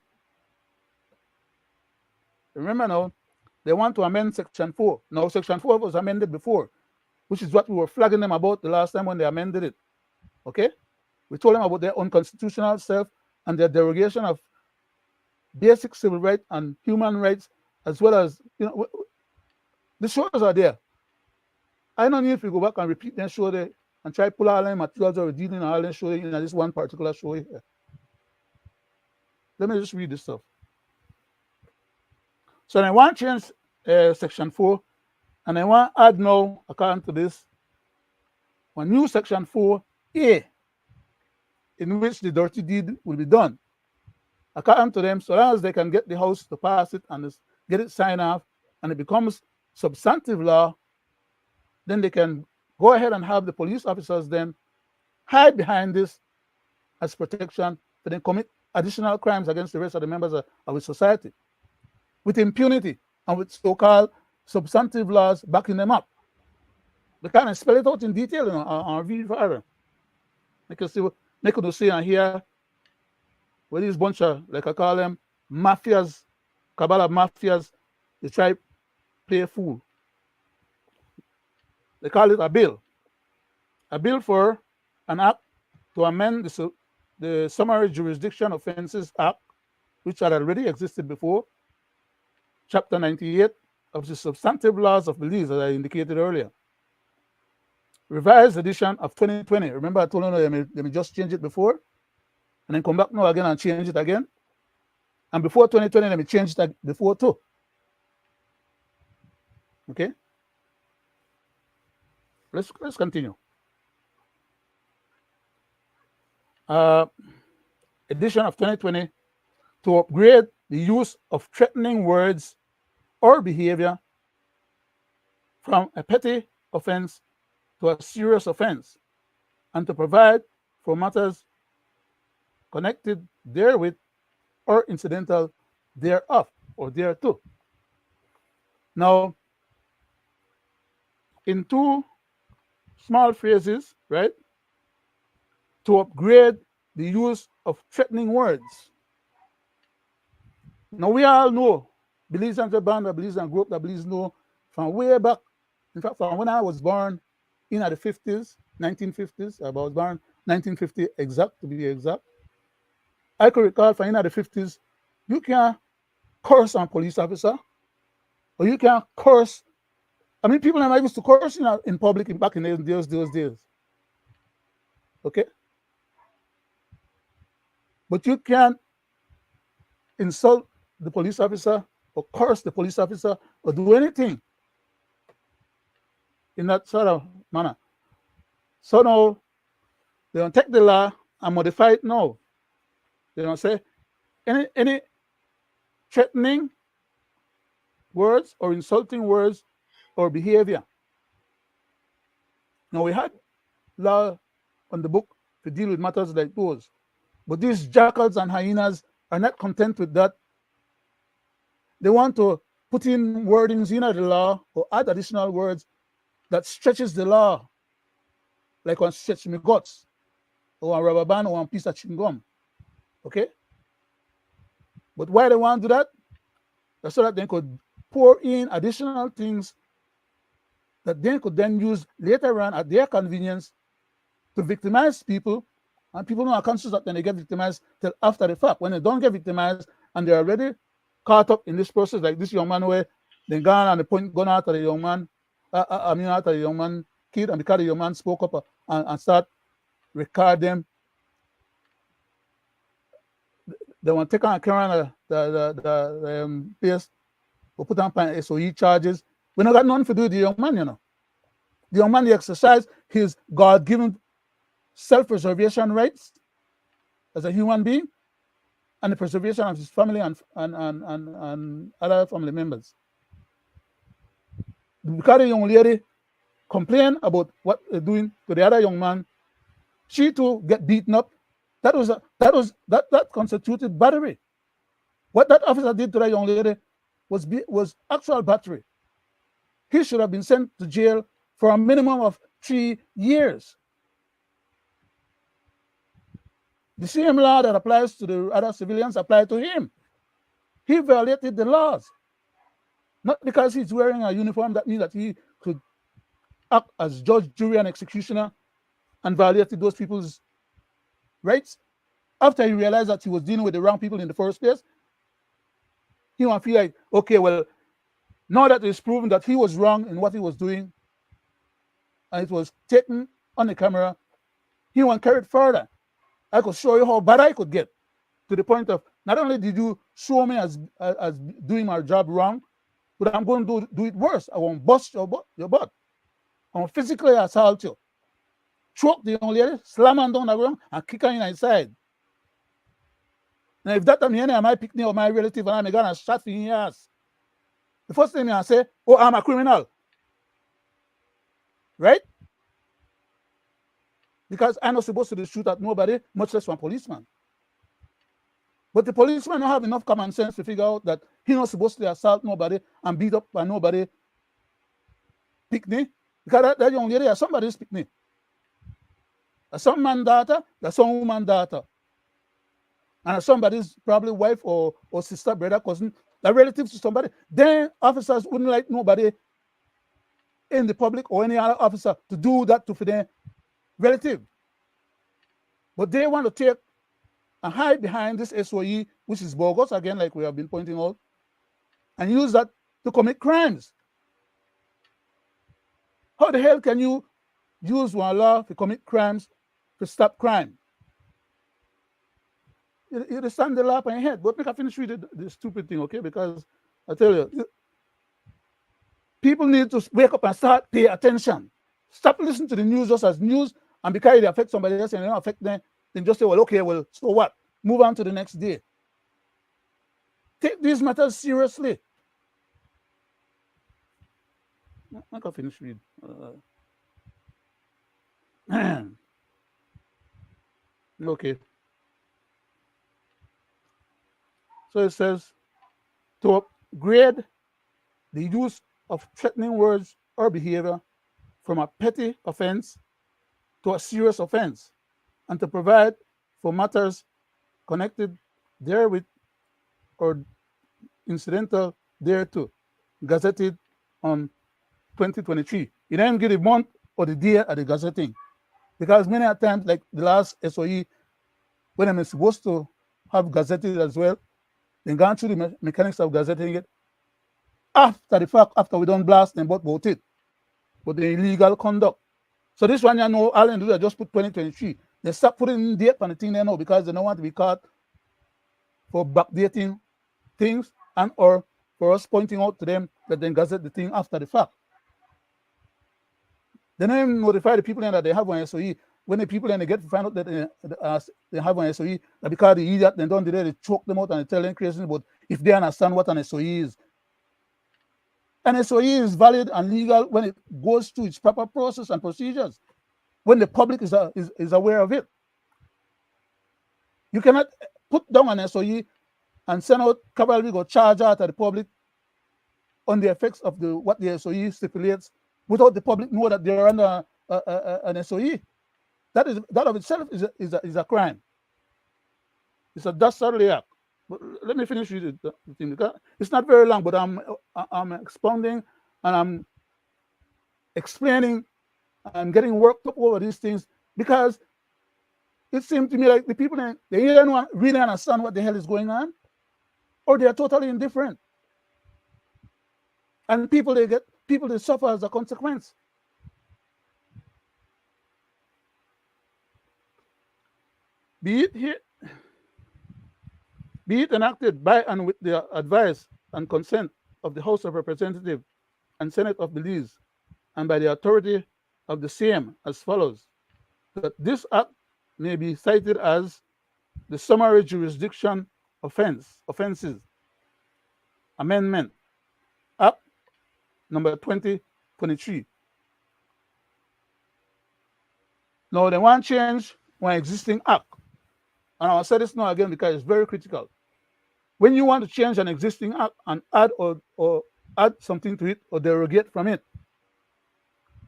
Remember now, they want to amend section 4. Now, section 4 was amended before, which is what we were flagging them about the last time when they amended it. Okay? We told them about their unconstitutional self and their derogation of basic civil rights and human rights, as well as, the shows are there. I don't need if we go back and repeat that show there and try to pull all the materials or dealing all the show in this one particular show here. Let me just read this stuff. So I want to change section 4, and I want to add now, according to this, one new section 4A, in which the dirty deed will be done. According to them, so long as they can get the House to pass it and get it signed off, and it becomes substantive law, then they can go ahead and have the police officers then hide behind this as protection for them commit additional crimes against the rest of the members of our society with impunity and with so-called substantive laws backing them up. They kind of spell it out in detail on read further. Make you see and hear where these bunch of, like I call them, mafias, cabal of mafias, they try to play a fool. They call it a bill. A bill for an act to amend the Summary Jurisdiction Offenses Act, which had already existed before, Chapter 98 of the Substantive Laws of Belize, as I indicated earlier. Revised edition of 2020. Remember I told you let me just change it before, and then come back now again and change it again. And before 2020, let me change it before too. Okay? Let's continue. Edition of 2020 to upgrade the use of threatening words or behavior from a petty offense to a serious offense, and to provide for matters connected therewith or incidental thereof or thereto. Now, in two small phrases, right? To upgrade the use of threatening words. Now we all know, Belizean band, Belizean group, that Belize know from way back. In fact, from when I was born in the 50s, 1950s, I was born 1950 exact to be exact. I could recall from in the 50s, you can curse on police officer, or you can curse. I mean, people never used to curse in public back in those days. Okay? But you can't insult the police officer or curse the police officer or do anything in that sort of manner So now they don't take the law and modify it now. They don't say any threatening words or insulting words or behavior. Now we had law on the book to deal with matters like those. But these jackals and hyenas are not content with that. They want to put in wordings in the law or add additional words that stretches the law, like one stretch my guts, or one rubber band, or one piece of chewing gum. Okay? But why they want to do that? That's so that they could pour in additional things that they could then use later on at their convenience to victimize people, and people don't are conscious that when they get victimized till after the fact. When they don't get victimized and they're already caught up in this process, like this young man where they gone and the point gone out of the young man, out of the young man kid, and because the young man spoke up and start record them, they want to take on camera the place or put on SOE charges. We not got nothing to do with the young man, you know. The young man he exercised his God-given self-preservation rights as a human being and the preservation of his family and other family members. Because the young lady complained about what they're doing to the other young man, she too get beaten up. That constituted battery. What that officer did to that young lady was actual battery. He should have been sent to jail for a minimum of 3 years. The same law that applies to the other civilians applied to him. He violated the laws. Not because he's wearing a uniform that means that he could act as judge, jury, and executioner and violated those people's rights. After he realized that he was dealing with the wrong people in the first place, he might feel like, okay, well, now that it's proven that he was wrong in what he was doing, and it was taken on the camera, he want to carry it further. I could show you how bad I could get, to the point of not only did you show me as doing my job wrong, but I'm going to do it worse. I want to bust your butt. I want to physically assault you, choke the young lady, slam her down the ground, and kick her inside. Now, if that means I might pick me or my relative and I'm going to shot in your ass, the first thing I say, oh, I'm a criminal. Right? Because I'm not supposed to shoot at nobody, much less one policeman. But the policeman don't have enough common sense to figure out that he's not supposed to assault nobody and beat up by nobody. Picnic. Because that young lady is somebody's picnic. That's some man's daughter, that's some woman's daughter. And somebody's probably wife or sister, brother, cousin, they're relatives to somebody. Then officers wouldn't like nobody in the public or any other officer to do that to their relative. But they want to take and hide behind this SOE, which is bogus, again, like we have been pointing out, and use that to commit crimes. How the hell can you use one law to commit crimes to stop crime? You stand the law up on your head, but make I finish with the stupid thing, okay? Because I tell you, people need to wake up and start pay attention. Stop listening to the news just as news, and because it affects somebody else and it don't affect them, then just say, well, okay, well, so what? Move on to the next day. Take these matters seriously. I can finish with. Okay. So it says, to upgrade the use of threatening words or behavior from a petty offense to a serious offense, and to provide for matters connected therewith or incidental thereto, gazetted on 2023. You don't get the month or the day of the gazetting. Because many times, like the last SOE, when I'm supposed to have gazetted as well, then gone through the mechanics of gazetting it. After the fact, after we don't blast them about it, but the illegal conduct. So this one, you know, all they do is just put 2023. They stop putting date on the thing they know because they don't want to be caught for backdating things and or for us pointing out to them that they gazette the thing after the fact. They don't even notify the people that they have one SOE. When the people then they get to find out that they have one SOE, that because the idiot they don't do that, they choke them out and they tell them crazy. But if they understand what an SOE is, an SOE is valid and legal when it goes through its proper process and procedures, when the public is aware of it. You cannot put down an SOE and send out cavalry or charge out at the public on the effects of what the SOE stipulates without the public know that they're under an SOE. That of itself is a crime. It's a dastardly act. But let me finish with the thing. It's not very long, but I'm expounding and I'm explaining and getting worked up over these things because it seems to me like the people they either don't really understand what the hell is going on, or they are totally indifferent. And people they suffer as a consequence. Be it enacted by and with the advice and consent of the House of Representatives and Senate of Belize, and by the authority of the same as follows: that this act may be cited as the summary jurisdiction offenses amendment Act number 2023. Now they want to change one existing act, and I'll say this now again because it's very critical. When you want to change an existing act and add or add something to it or derogate from it,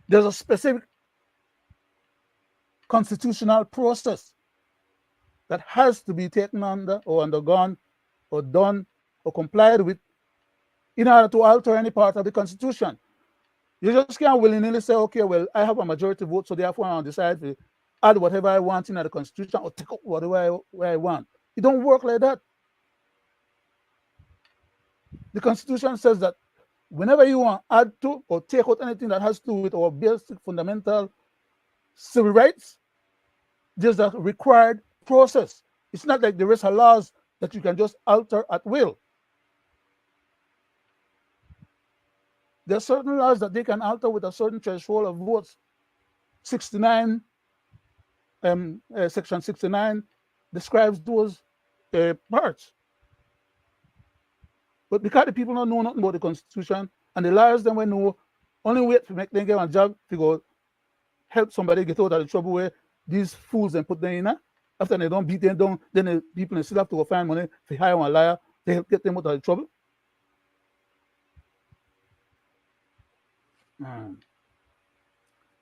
there's a specific constitutional process that has to be taken under or undergone or done or complied with in order to alter any part of the Constitution. You just can't willy-nilly say, okay, well, I have a majority vote, so therefore I'll decide to add whatever I want in the Constitution or take up whatever I want. It don't work like that. The Constitution says that whenever you want to add to or take out anything that has to do with our basic fundamental civil rights, there's a required process. It's not like the rest of laws that you can just alter at will. There are certain laws that they can alter with a certain threshold of votes. 69, Section 69 describes those parts. But because the people don't know nothing about the Constitution, and the lawyers then will know, only wait to make them get a job to go help somebody get out of the trouble where these fools and put them in. After they don't beat them down, then the people still have to go find money to hire one lawyer to help get them out of the trouble.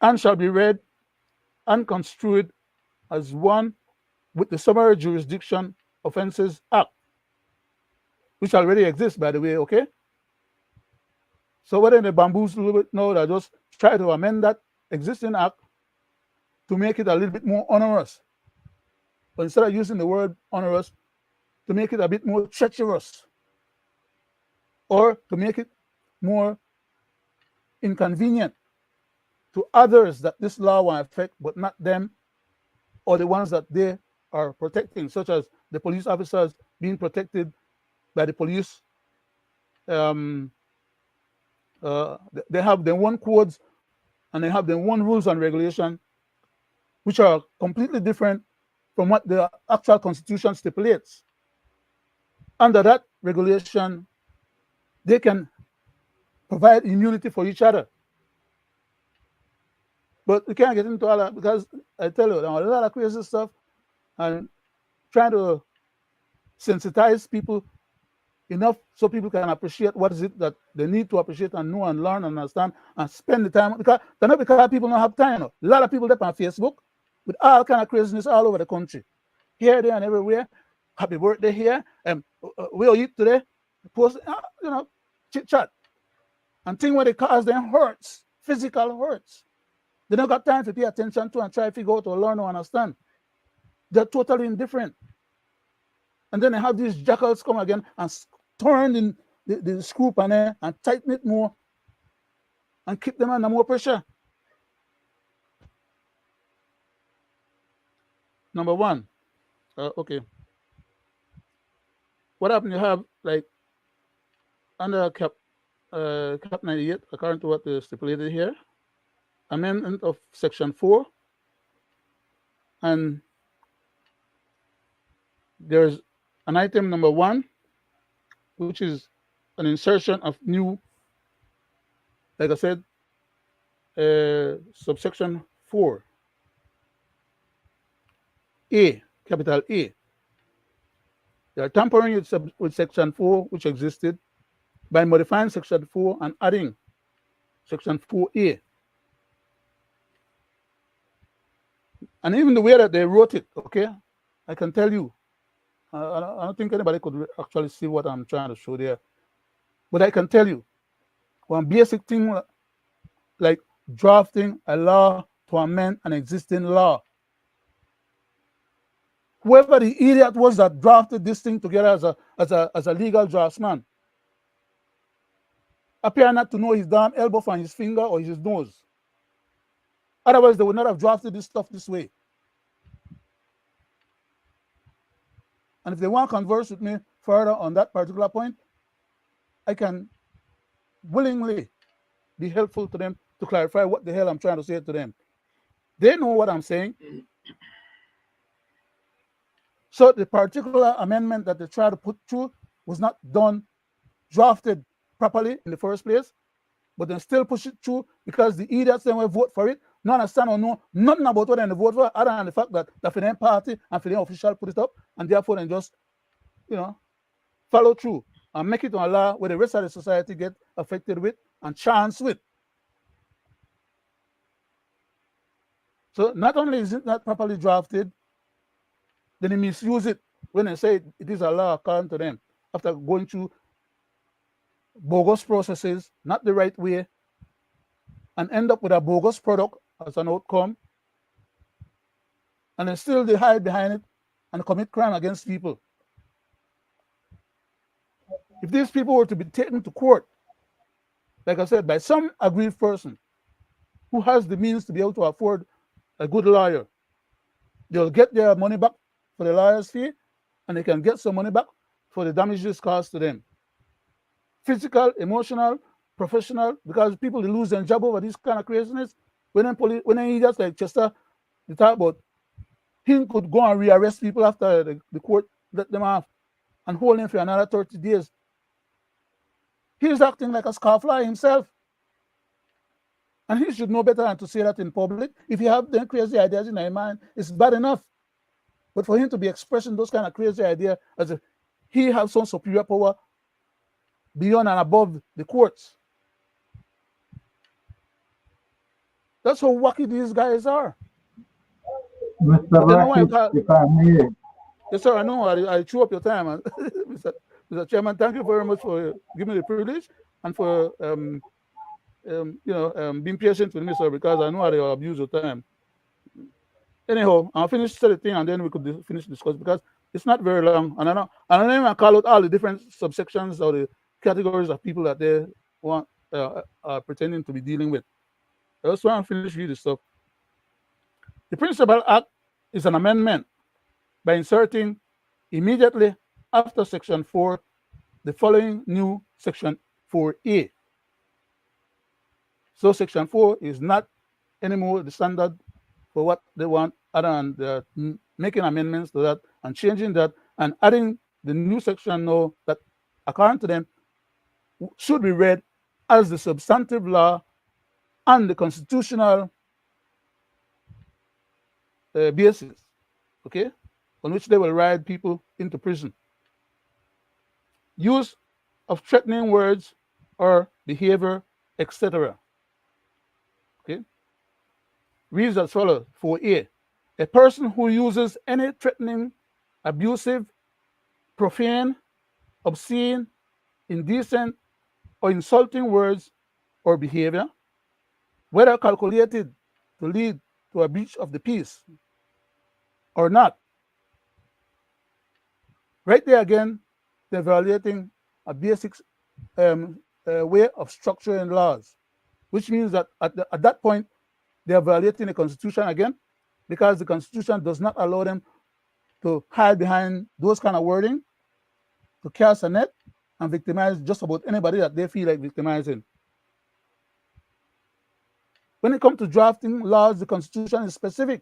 And shall be read and construed as one with the Summary Jurisdiction Offences Act, which already exists, by the way, okay? So whether they bamboozle a little bit now, they just try to amend that existing act to make it a little bit more onerous. But instead of using the word onerous, to make it a bit more treacherous, or to make it more inconvenient to others that this law will affect, but not them, or the ones that they are protecting, such as the police officers being protected by the police. They have their own codes and they have their own rules and regulation, which are completely different from what the actual Constitution stipulates. Under that regulation, they can provide immunity for each other. But we can't get into all that because I tell you, there are a lot of crazy stuff, and trying to sensitize people enough so people can appreciate what is it that they need to appreciate and know and learn and understand and spend the time, because people don't have time. A lot of people there on Facebook with all kind of craziness all over the country, here, there, and everywhere. Happy birthday here, and we'll eat today. Post, chit chat, and thing where they cause them hurts, physical hurts. They don't got time to pay attention to and try to figure out or learn or understand. They're totally indifferent. And then they have these jackals come again and turn in the screw panel and tighten it more and keep them under more pressure. Number one, okay. What happened? You have like under cap 98, according to what they stipulated here, amendment of Section 4, and there's an item number 1, which is an insertion of new, like I said, subsection 4, A, capital A. They are tampering with Section 4, which existed, by modifying Section 4 and adding Section 4A. And even the way that they wrote it, okay, I can tell you, I don't think anybody could actually see what I'm trying to show there. But I can tell you, one basic thing like drafting a law to amend an existing law. Whoever the idiot was that drafted this thing together as a legal draftsman appear not to know his damn elbow from his finger or his nose. Otherwise, they would not have drafted this stuff this way. And if they want to converse with me further on that particular point, I can willingly be helpful to them to clarify what the hell I'm trying to say to them. They know what I'm saying. So the particular amendment that they try to put through was not drafted properly in the first place, but then still push it through because the idiots then will vote for it, not understand or know nothing about what they vote for, other than the fact that the Fidel party and Fidel official put it up, and therefore then just, follow through and make it a law where the rest of the society get affected with and chance with. So not only is it not properly drafted, then they misuse it when they say it is a law according to them after going through bogus processes, not the right way, and end up with a bogus product as an outcome, and then still they hide behind it and commit crime against people. If these people were to be taken to court, like I said, by some aggrieved person who has the means to be able to afford a good lawyer, they'll get their money back for the lawyer's fee, and they can get some money back for the damages caused to them. Physical, emotional, professional, because people lose their job over this kind of craziness. When he just like Chester, they talk about him could go and rearrest people after the court let them off and hold him for another 30 days. He's acting like a scarfly himself. And he should know better than to say that in public. If you have them crazy ideas in your mind, it's bad enough. But for him to be expressing those kind of crazy ideas as if he has some superior power beyond and above the courts. That's how wacky these guys are. Mr. Brackett, if I may. Yes, sir, I know. I chew up your time. Mr. Chairman, thank you very much for giving me the privilege and for being patient with me, sir, because I know how they abuse your time. Anyhow, I'll finish the thing and then we could finish discuss because it's not very long. And I don't even call out all the different subsections or the categories of people that they want are pretending to be dealing with. I just want to finish reading this stuff. The Principal Act is an amendment by inserting immediately after Section 4 the following new Section 4A. So Section 4 is not anymore the standard for what they want, other than they're making amendments to that and changing that and adding the new section now that, according to them, should be read as the substantive law and the constitutional basis, okay, on which they will ride people into prison. Use of threatening words or behavior, etc. Okay. Reads as follows: 4A. A person who uses any threatening, abusive, profane, obscene, indecent, or insulting words or behavior, whether calculated to lead to a breach of the peace or not. Right there again, they're violating a basic way of structuring laws, which means that at that point, they are violating the Constitution again, because the Constitution does not allow them to hide behind those kind of wording, to cast a net and victimize just about anybody that they feel like victimizing. When it comes to drafting laws, the Constitution is specific.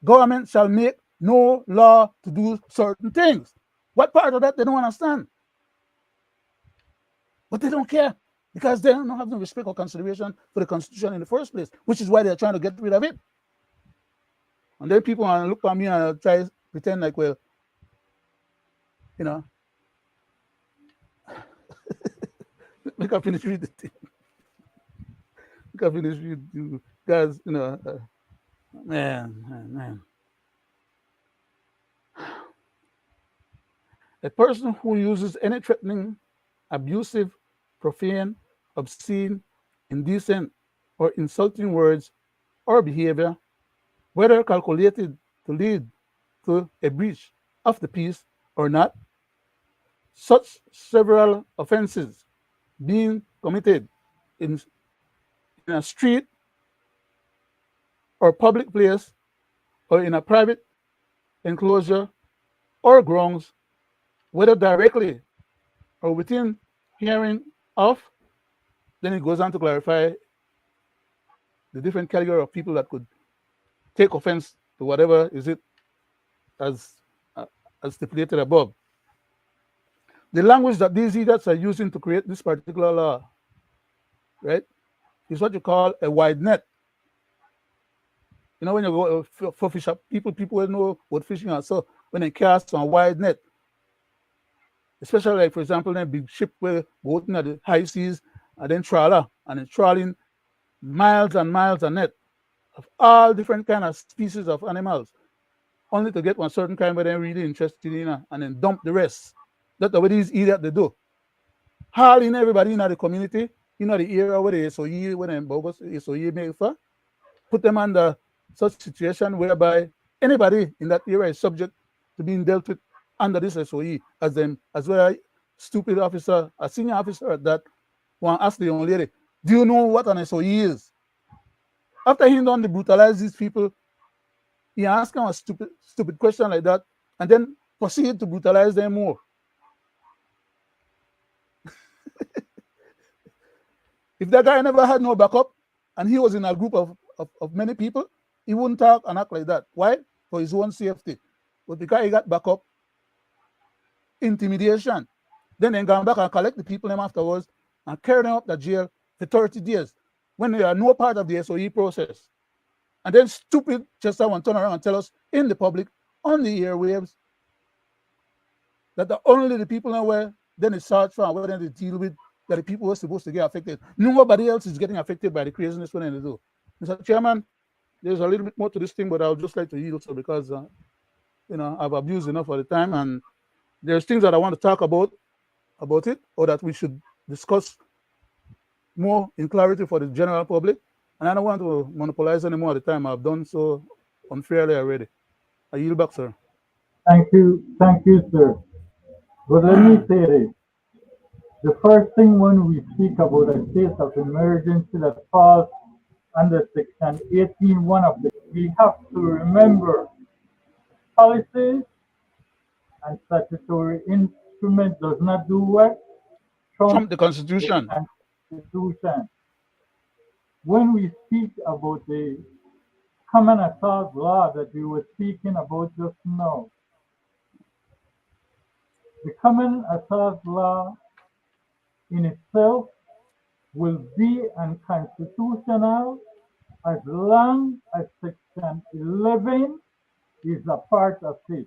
Government shall make no law to do certain things. What part of that they don't understand? But they don't care because they don't have no respect or consideration for the Constitution in the first place, which is why they're trying to get rid of it. And then people want to look at me and try to pretend like, well, you know, we can finish reading the thing. We can finish reading, guys, you know, man. A person who uses any threatening, abusive, profane, obscene, indecent, or insulting words or behavior, whether calculated to lead to a breach of the peace or not, such several offenses being committed in a street or public place or in a private enclosure or grounds, whether directly or within hearing of, then it goes on to clarify the different category of people that could take offense to whatever is it as stipulated above. The language that these idiots are using to create this particular law, right, is what you call a wide net. You know, when you go for fish up, people know what fishing are. So when they cast on a wide net, especially like, for example, a big ship where boating at the high seas and then trawler and then trawling miles and miles of net of all different kind of species of animals, only to get one certain kind where they're really interested in and then dump the rest. That's what these idiots they do. Hauling everybody in the community, the area where they SOE, when them bogus SOE make for, put them under such situation whereby anybody in that area is subject to being dealt with under this SOE as well as stupid officer, a senior officer at that, one asked the young lady, do you know what an SOE is? After he done to brutalize these people, he asked them a stupid question like that and then proceed to brutalize them more. If that guy never had no backup and he was in a group of many people, he wouldn't talk and act like that. Why? For his own safety. But because he got backup, intimidation, then they gone back and collect the people them afterwards and carry them up to jail for 30 days when they are no part of the SOE process. And then stupid Chester want to turn around and tell us in the public, on the airwaves, that only the people know where then it's search for and where they deal with that the people who are supposed to get affected. Nobody else is getting affected by the craziness when they do. Mr. Chairman, there's a little bit more to this thing, but I would just like to yield also because I've abused enough of the time, and there's things that I want to talk about it, or that we should discuss more in clarity for the general public. And I don't want to monopolize any more of the time. I've done so unfairly already. I yield back, sir. Thank you, sir. But let me say this. The first thing when we speak about a state of emergency that falls under Section 18.1 of the, we have to remember policies and statutory instrument does not do what? Trump the Constitution. The Constitution. When we speak about the common assault law that we were speaking about just now, the common assault law in itself will be unconstitutional as long as Section 11 is a part of it.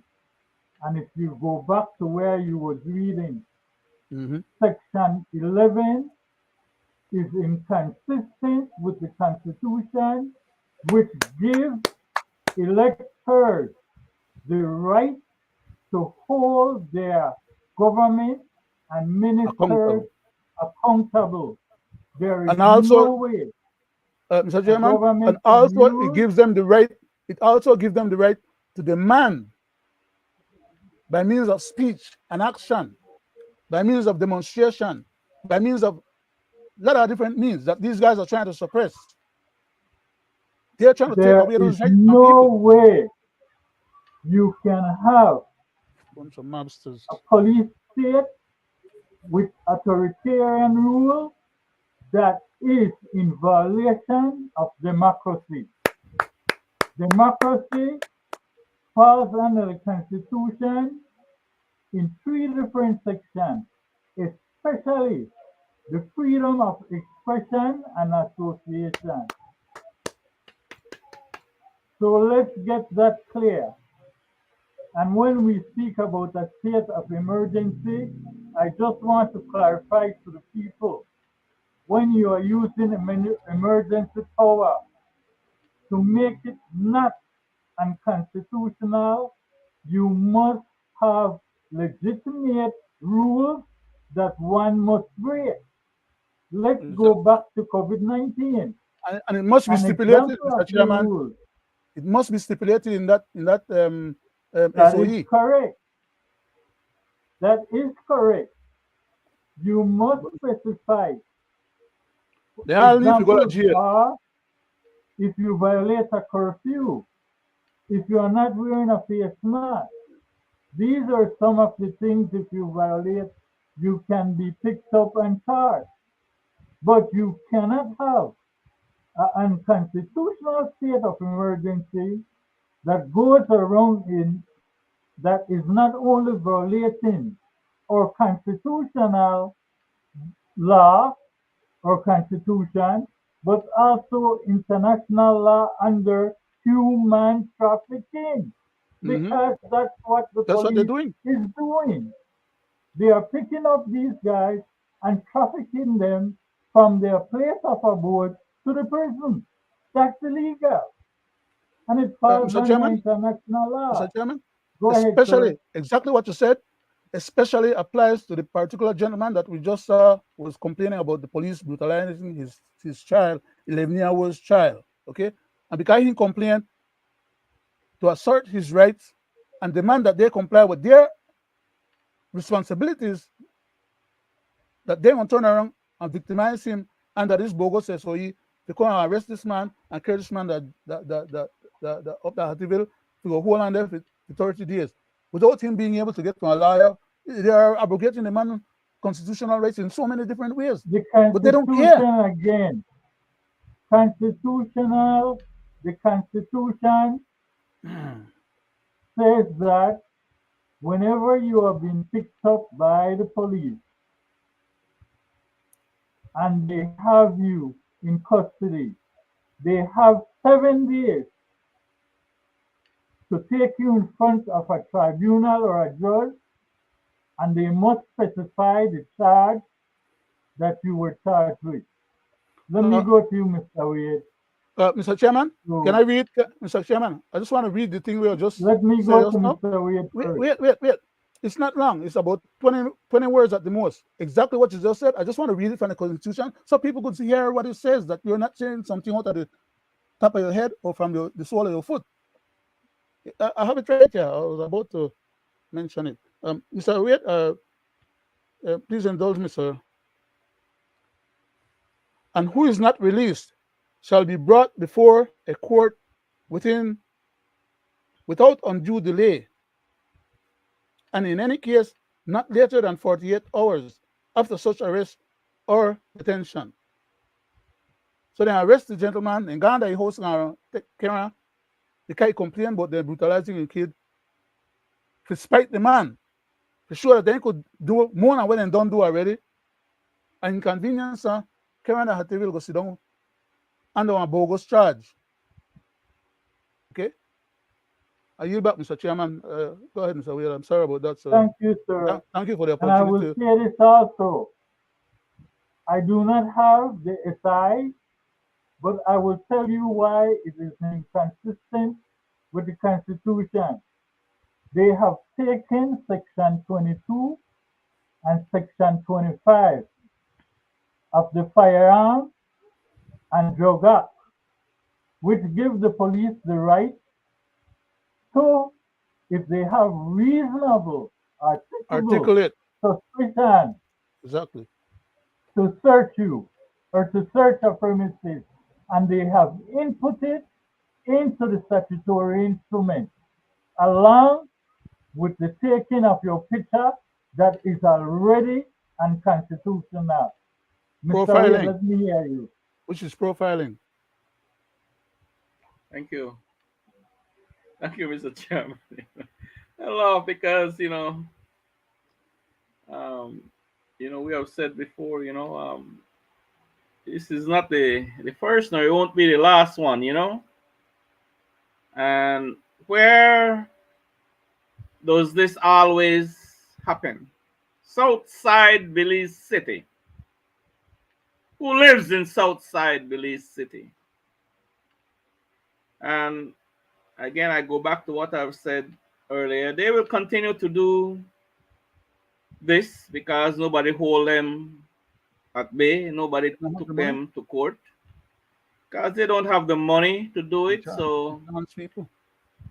And if you go back to where you were reading, Section 11 is inconsistent with the Constitution, which gives electors the right to hold their government and ministers accountable. There is no way. Mr. Chairman, and also it gives them the right. It also gives them the right to demand, by means of speech and action, by means of demonstration, by means of a lot of different means that these guys are trying to suppress. They're trying to take away those rights. No way you can have bunch of mobsters. A police state with authoritarian rule that is in violation of democracy. Democracy falls under the Constitution in 3 different sections, especially the freedom of expression and association. So let's get that clear. And when we speak about a state of emergency, I just want to clarify to the people, when you are using emergency power to make it not unconstitutional, you must have legitimate rules that one must break. Let's go back to COVID-19. And it must be An stipulated, example Mr. of the Chairman. rules. It must be stipulated in that That SOE. is correct. That is correct. You must specify. They all need to go to Examples jail. are if you violate a curfew, if you are not wearing a face mask. These are some of the things if you violate, you can be picked up and charged. But you cannot have an unconstitutional state of emergency that goes around in that is not only violating our constitutional law or constitution, but also international law under human trafficking. Because that's what the That's what they're police doing. is doing. They are picking up these guys and trafficking them from their place of abode to the prison. That's illegal. And it falls Mr. under Chairman, international law. Mr. Chairman, Go ahead, especially sir. exactly what you said, especially applies to the particular gentleman that we just saw was complaining about the police brutalizing his child, 11-year-old child. Okay, and because he complained to assert his rights and demand that they comply with their responsibilities, that they won't turn around and victimize him under this bogus SOE, they come and arrest this man and carry this man up the Hattieville to go hold on there for 30 days without him being able to get to a lawyer. They are abrogating the man's constitutional rights in so many different ways. The But they don't care. Constitution again. Constitutional, the Constitution says that whenever you have been picked up by the police and they have you in custody, they have 7 days to take you in front of a tribunal or a judge, and they must specify the charge that you were charged with. Let me go to you, Mr. Wade. Mr. Chairman, So, can I read, Mr. Chairman? I just want to read the thing we are just. let me go to Mr. Wade first. Wait. It's not long. It's about 20 words at the most. Exactly what you just said. I just want to read it from the Constitution so people could hear what it says, that you're not saying something out of the top of your head or from the sole of your foot. I have it right here. I was about to mention it. Mr. Wade, please indulge me, sir. And who is not released shall be brought before a court without undue delay, and in any case not later than 48 hours after such arrest or detention. So they arrest the gentleman and gone to the house and take care because he complained about the brutalizing the kid. To spite the man, to sure that they could do more than what they don't do already. And inconvenience, Karen and Hattieville go sit down under a bogus charge. Okay? I yield back, Mr. Chairman. Go ahead, Mr. Whale. I'm sorry about that, sir. Thank you, sir. Thank you for the And I opportunity. will say this also. I do not have the SI, but I will tell you why it is inconsistent with the Constitution. They have taken Section 22 and Section 25 of the Firearms and Drug Act, which give the police the right to, if they have reasonable, Articulate. suspicion Exactly. to search you or to search a premises, and they have inputted into the statutory instrument along with the taking of your picture that is already unconstitutional. Mr. Wade, Profiling, let me hear you. which is profiling. Thank you. Thank you, Mr. Chairman. I laugh because, um, we have said before, this is not the first, nor it won't be the last one. And where does this always happen? Southside Belize City. Who lives in Southside Belize City? And again, I go back to what I've said earlier. They will continue to do this because nobody hold them at bay. Nobody They don't have took the money them to court because they don't have the money to do to it. So chance people.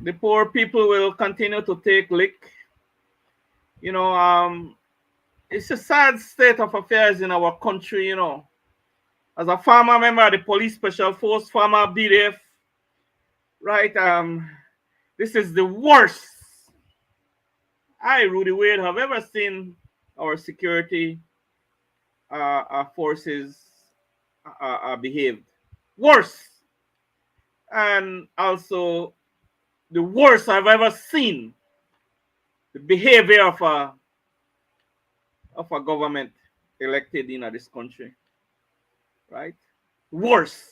the poor people will continue to take lick. It's a sad state of affairs in our country. As a former member of the Police Special Force, former BDF, right? This is the worst I, Rudy Wade, have ever seen our security forces behaved. Worse. And also the worst I've ever seen the behavior of a government elected in this country. Right? Worse.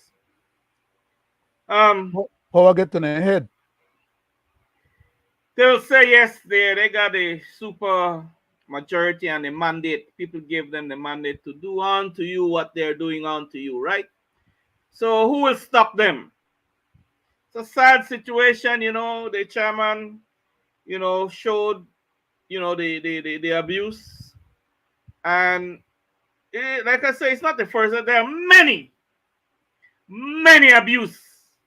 Power get to their head. They'll say yes, they got the super majority and the mandate. People gave them the mandate to do unto you what they're doing unto you, right? So who will stop them? It's a sad situation, the chairman, showed, the abuse. And like I say, it's not the first. There are many abuse.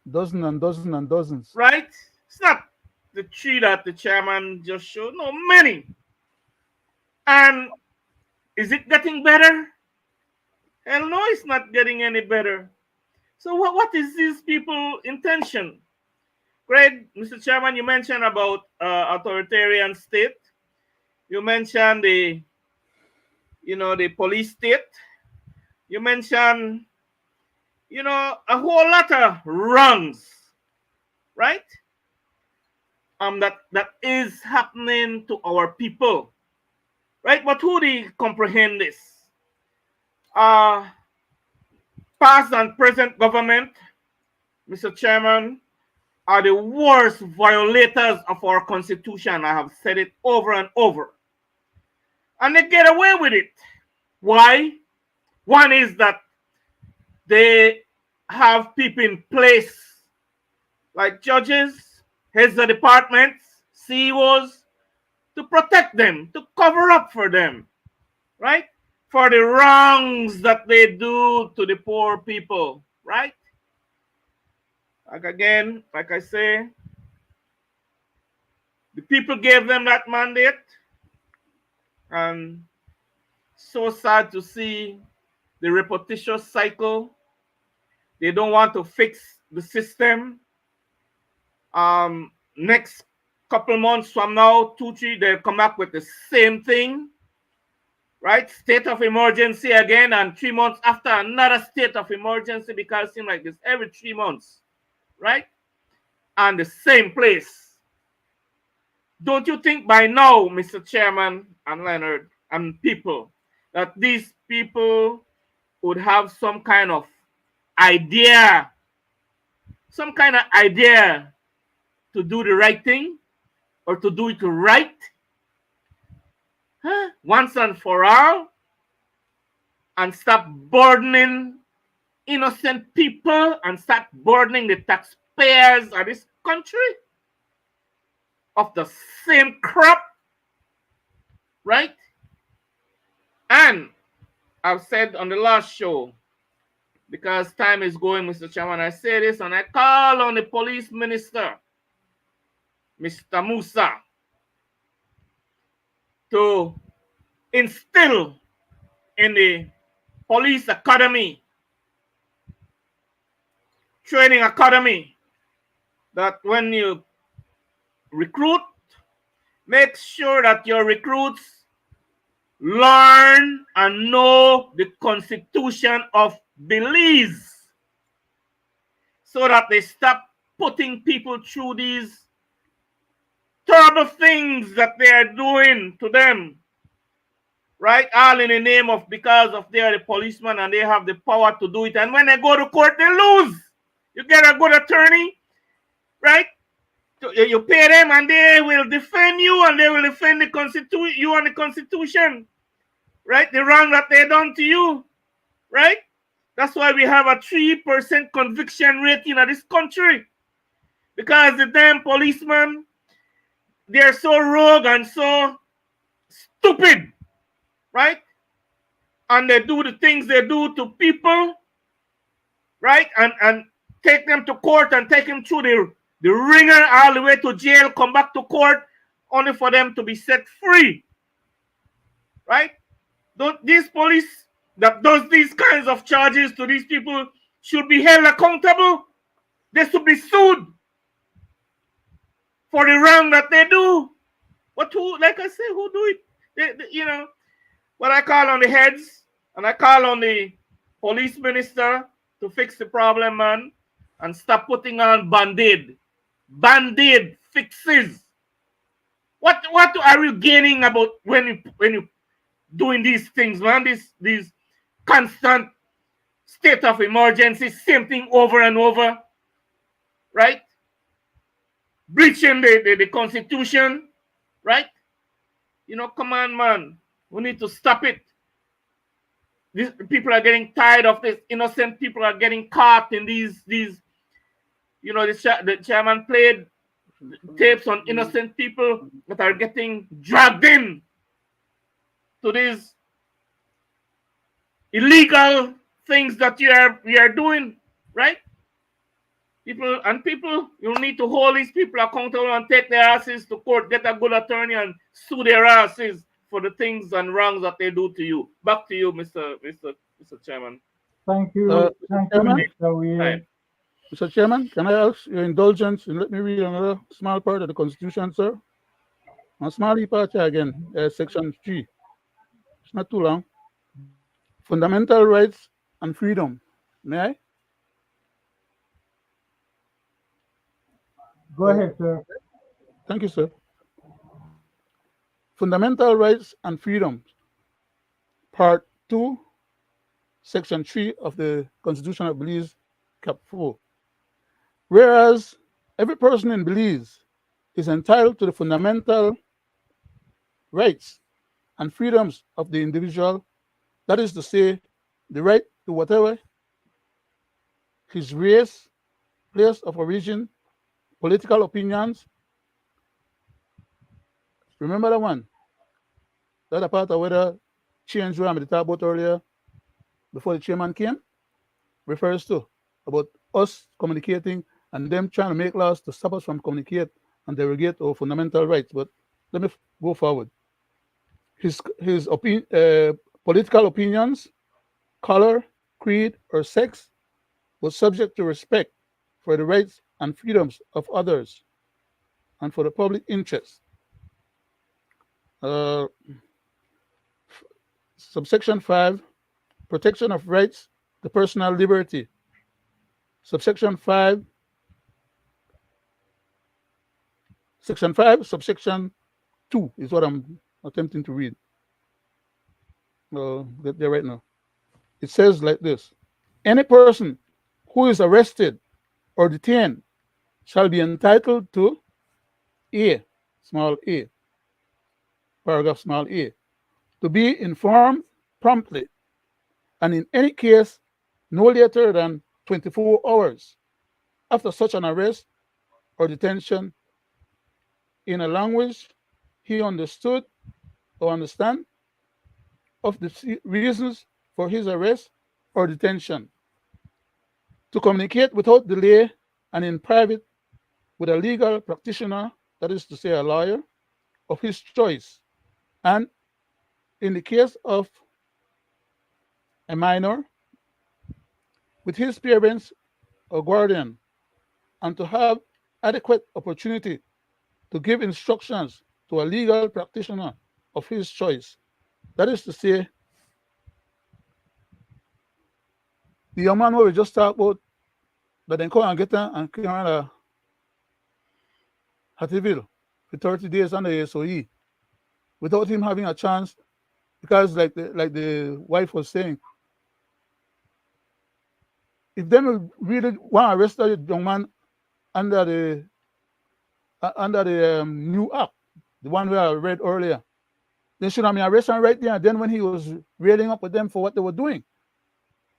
Dozens and dozens and dozens. Right? It's not the three that the chairman just showed. No, many. And is it getting better? Hell no, it's not getting any better. So what is these people's intention? Greg, Mr. Chairman, you mentioned about authoritarian state. You mentioned the police state. You mentioned, a whole lot of wrongs, right? That is happening to our people, right? But who do you comprehend this? Past and present government, Mr. Chairman, are the worst violators of our constitution. I have said it over and over. And they get away with it. Why? One is that they have people in place like judges, heads of departments, CEOs, to protect them, to cover up for them, right? For the wrongs that they do to the poor people, right? Like I say, the people gave them that mandate, and so sad to see the repetitious cycle. They don't want to fix the system. Next couple months from now, 2-3, they'll come up with the same thing, right? State of emergency again, and 3 months after, another state of emergency, because it seems like this every 3 months, right? And the same place. Don't you think by now, Mr. Chairman and Leonard and people, that these people would have some kind of idea to do the right thing or to do it right? Once and for all, and stop burdening innocent people and start burdening the taxpayers of this country of the same crap, right? And I've said on the last show, because time is going, Mr. Chairman, I say this and I call on the police minister, Mr. Musa, to instill in the police academy, training academy, that when you recruit, make sure that your recruits learn and know the Constitution of Belize so that they stop putting people through these terrible things that they are doing to them, right? All in the name of because of they are the policemen and they have the power to do it. And when they go to court, they lose. You get a good attorney, right? You pay them and they will defend you and they will defend the Constitution, you and the Constitution, right? The wrong that they done to you, right? That's why we have a 3% conviction rate in this country. Because the damn policemen, they're so rogue and so stupid, right? And they do the things they do to people, right? And take them to court and take them through the ringer all the way to jail, come back to court, only for them to be set free, right? These police that does these kinds of charges to these people should be held accountable. They should be sued for the wrong that they do. But who, like I say, who do it? You know, what I call on the heads and I call on the police minister to fix the problem, man, and stop putting on band-aid fixes. What are you gaining about when you doing these things, man? These constant state of emergency, same thing over and over, right? Breaching the Constitution, right? You know, come on, man. We need to stop it. These people are getting tired of this. Innocent people are getting caught in these. You know, the chairman played tapes on innocent people that are getting dragged in to these illegal things that we are doing, right? People, you need to hold these people accountable and take their asses to court, get a good attorney and sue their asses for the things and wrongs that they do to you. Back to you, Mr. Chairman. Thank you. Thank you, Chairman? Mr. Weir. Mr. Chairman, can I ask your indulgence and let me read another small part of the Constitution, sir? A small part here again, Section 3. It's not too long. Fundamental rights and freedom. May I? Go ahead, sir. Thank you, sir. Fundamental rights and freedoms. Part 2, Section 3 of the Constitution of Belize, Cap 4. Whereas every person in Belize is entitled to the fundamental rights and freedoms of the individual, that is to say, the right to whatever his race, place of origin, political opinions. Remember that one? That a part of whether change where I'm talking about earlier before the chairman came refers to about us communicating and them trying to make laws to stop us from communicate and derogate our fundamental rights. But let me go forward. His political opinions, color, creed, or sex was subject to respect for the rights and freedoms of others and for the public interest. Subsection 5, protection of rights to personal liberty. Subsection 5, Section 5, subsection 2 is what I'm attempting to read. Get there right now. It says like this: any person who is arrested or detained shall be entitled to A, small a, paragraph small a, to be informed promptly, and in any case, no later than 24 hours after such an arrest or detention, in a language he understood or understand, of the reasons for his arrest or detention, to communicate without delay and in private with a legal practitioner, that is to say a lawyer, of his choice, and in the case of a minor, with his parents or guardian, and to have adequate opportunity to give instructions to a legal practitioner of his choice, That is to say, the young man who we just talked about, that then come and get him and came around Hattieville for 30 days under the SOE without him having a chance, because like the wife was saying, if them really want to arrest the young man under the new act, the one where I read earlier, they should have been arrested right there and then when he was railing up with them for what they were doing.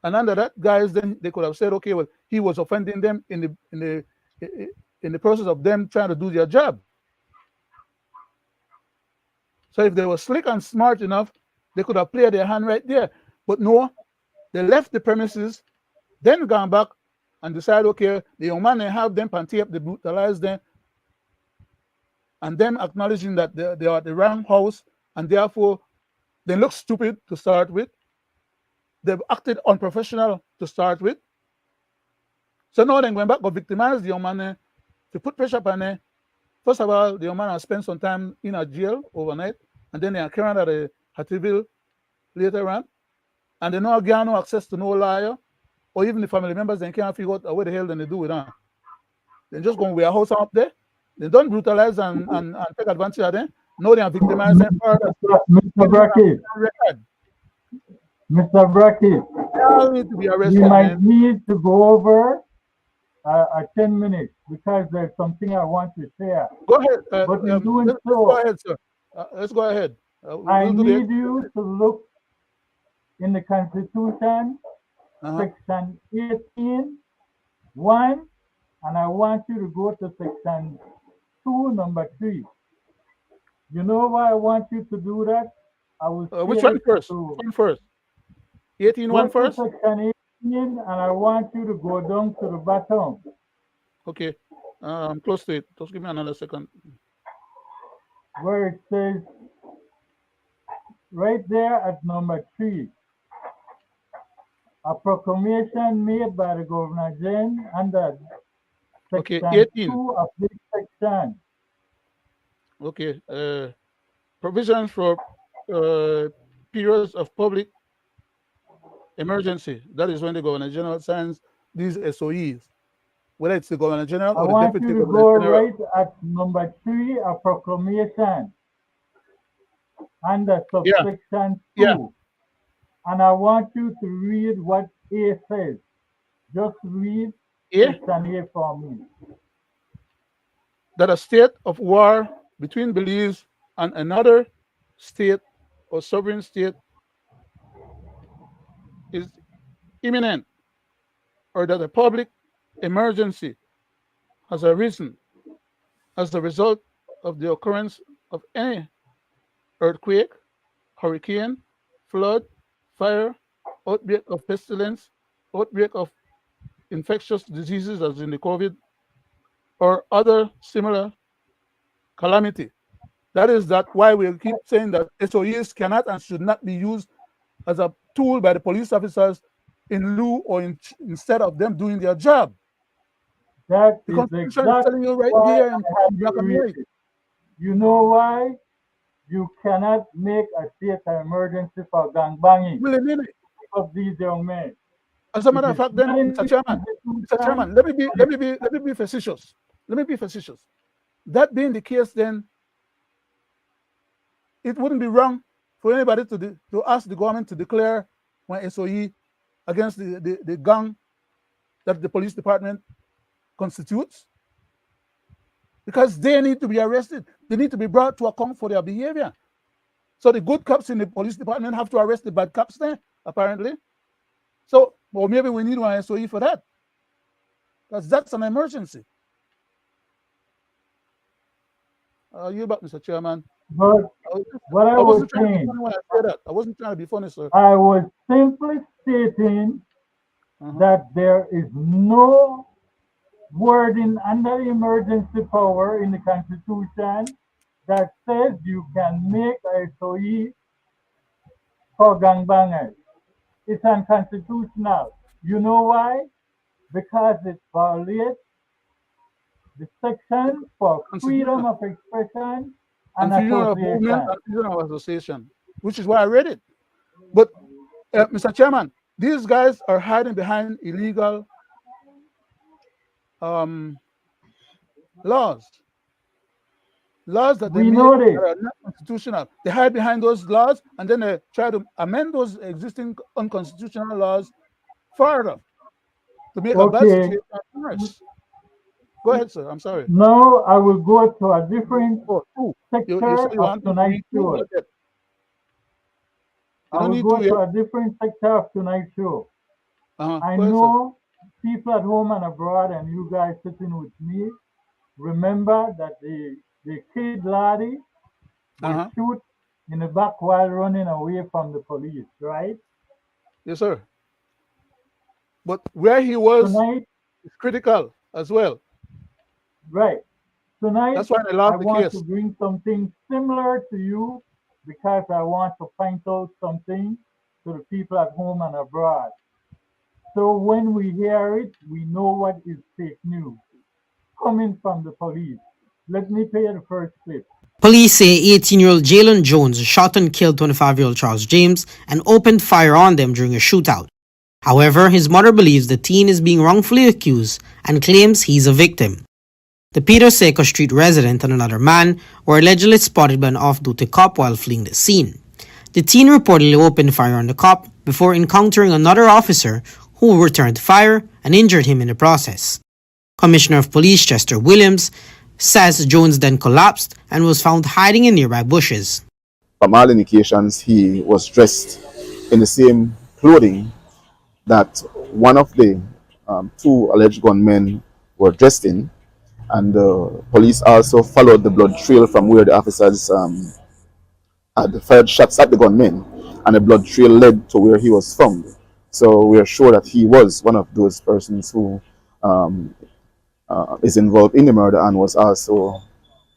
And under that, guys, then they could have said, okay, well, he was offending them in the process of them trying to do their job. So if they were slick and smart enough, they could have played their hand right there. But no, they left the premises, then gone back and decide, okay, the young man, they have them panty up, they brutalize them, and them acknowledging that they are at the wrong house, and therefore they look stupid to start with. They've acted unprofessional to start with. So now they went back to victimize the young man to put pressure upon them. First of all, the young man has spent some time in a jail overnight, and then they are carried out the Hattieville later on, and they now get no access to no lawyer, or even the family members, they can't figure out what the hell they do with them. They just go and warehouse up there. They don't brutalize and take advantage of them. No, they are victimized them further. Mr. Brackett, Mr. Brackett, They all need to be arrested. we might need to go over 10 minutes because there's something I want to share. Go ahead. But in doing Let's so, go ahead, sir. Let's go ahead. I We'll do need you to look in the Constitution, Section 18(1), and I want you to go to Section 2, number 3. You know why I want you to do that? I will which one first? One first. 18(1) first? Section 18, and I want you to go down to the bottom. Okay. I'm close to it. Just give me another second. Where it says, right there at number 3, a proclamation made by the Governor General under Okay, Section 18. 2 of this section. Okay. Provisions for periods of public emergency. That is when the Governor General signs these SOEs, whether it's the Governor General I or the want Deputy you to Governor go General. right at number 3, a proclamation under subsection 2. Yeah. And I want you to read what A says. Just read section A for me. That a state of war between Belize and another state or sovereign state is imminent, or that a public emergency has arisen as a result of the occurrence of any earthquake, hurricane, flood, fire, outbreak of pestilence, outbreak of infectious diseases as in the COVID, or other similar calamity. That is why we keep saying that SOEs cannot and should not be used as a tool by the police officers in lieu or instead of them doing their job. That The is Constitution is exactly telling you right why here I in had black to and read white. it. You know why? You cannot make a state of emergency for gangbanging of these young men. As a matter of fact, then, Mr. Chairman, let me be facetious. Let me be facetious. That being the case, then it wouldn't be wrong for anybody to ask the government to declare one SOE against the gang that the police department constitutes, because they need to be arrested. They need to be brought to account for their behavior. So the good cops in the police department have to arrest the bad cops there, apparently. So, or maybe we need one SOE for that, because that's an emergency. You back, Mr. Chairman. But what I was saying, when I said that, I wasn't trying to be funny, sir. I was simply stating that there is no wording under the emergency power in the Constitution that says you can make a SOE for gangbangers. It's unconstitutional. You know why? Because it violates the section for freedom of expression and freedom of association. movement and freedom of association. which is why I read it. But, Mr. Chairman, these guys are hiding behind illegal laws that they We make know this. that are not constitutional. They hide behind those laws and then they try to amend those existing unconstitutional laws further to make a bad Okay. situation worse. Go ahead, sir. I'm sorry. Now I will go to a different Oh, two. You say sector you of want me to tonight's read two? show. Okay. You I don't will need go two yet. to a different sector of tonight's show. I Go ahead, sir. know people at home and abroad and you guys sitting with me remember that the kid laddie was shoot in the back while running away from the police, right? Yes, sir. But where he was Tonight, is critical as well. right. Tonight, That's why they I lost the want to case. bring something similar to you because I want to point out something to the people at home and abroad. So when we hear it, we know what is fake news coming from the police. Let me play the first clip. Police say 18-year-old Jalen Jones shot and killed 25-year-old Charles James and opened fire on them during a shootout. However, his mother believes the teen is being wrongfully accused and claims he's a victim. The Peter Seco Street resident and another man were allegedly spotted by an off-duty cop while fleeing the scene. The teen reportedly opened fire on the cop before encountering another officer who returned fire and injured him in the process. Commissioner of Police Chester Williams says Jones then collapsed and was found hiding in nearby bushes. From all indications, he was dressed in the same clothing that one of the two alleged gunmen were dressed in, and the police also followed the blood trail from where the officers had fired shots at the gunmen, and the blood trail led to where he was found. So we are sure that he was one of those persons who is involved in the murder and was also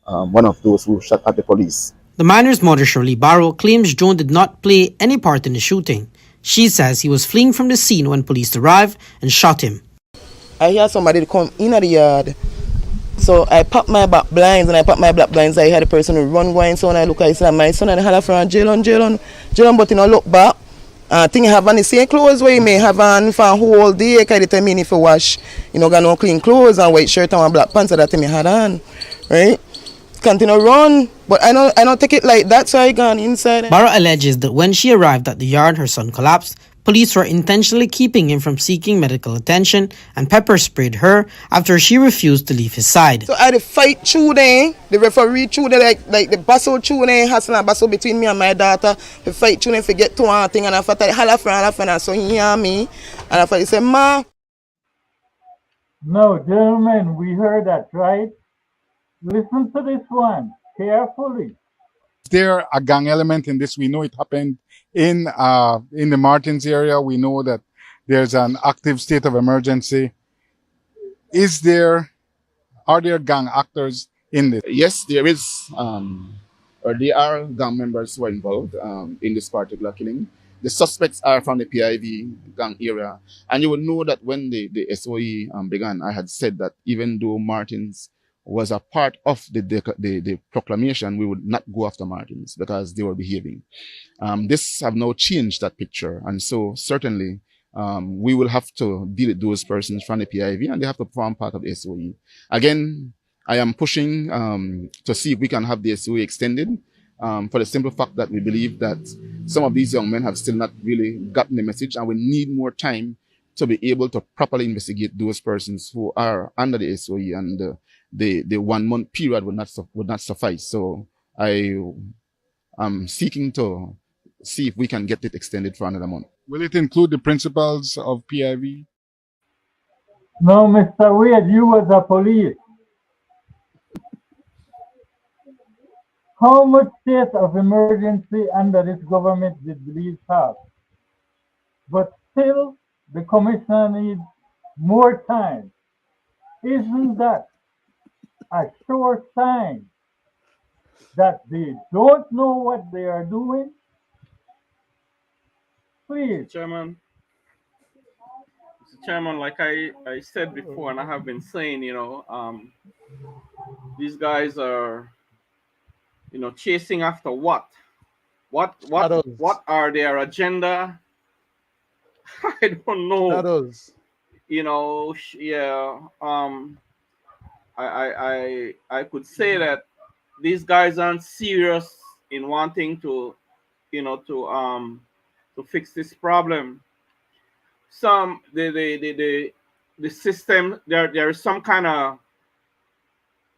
one of those who shot at the police. The minor's mother, Shirley Barrow, claims Jones did not play any part in the shooting. She says he was fleeing from the scene when police arrived and shot him. I heard somebody come in the yard. So I popped my back blinds and I popped my black blinds. I had a person who run going, so when I look, I said, my son and I had from Jalen, but you know, look back. I think you have on the same clothes where you may have on for a whole day. I can't tell me if you wash, got no clean clothes and white shirt and black pants that I had on, right? Continue run, but I don't take it like that, so I gone inside. Barrow alleges that when she arrived at the yard, her son collapsed. Police were intentionally keeping him from seeking medical attention and pepper sprayed her after she refused to leave his side. So I had to fight through there, the referee through there, like the bustle through there, hustle and bustle between me and my daughter. The fight through there to get to one thing, and I thought I had so he hear me, and I thought he said, Ma. No, gentlemen, we heard that, right? Listen to this one carefully. Is there a gang element in this? We know it happened in the Martins area. We know that there's an active state of emergency. Are there gang actors in this? Yes, there is, or there are gang members who are involved in this particular killing. The suspects are from the PIV gang area, and you will know that when the SOE began, I had said that even though Martins was a part of the proclamation, we would not go after Martins because they were behaving. This have now changed that picture, and so certainly we will have to deal with those persons from the PIV, and they have to form part of the SOE. Again, I am pushing to see if we can have the SOE extended for the simple fact that we believe that some of these young men have still not really gotten the message, and we need more time to be able to properly investigate those persons who are under the SOE, and the 1 month period would not suffice. So I am seeking to see if we can get it extended for another month. Will it include the principals of PIV? No, Mr. Wade, you was a police. How much state of emergency under this government did Belize have? But still, the commissioner needs more time. Isn't that a sure sign that they don't know what they are doing? Please. Chairman, Mr. Chairman, like I said before, and I have been saying, these guys are, chasing after what? What Shadows. are their agenda? I don't know. Shadows. You know, yeah. I could say that these guys aren't serious in wanting to, you know, to fix this problem. Some the system there is some kind of,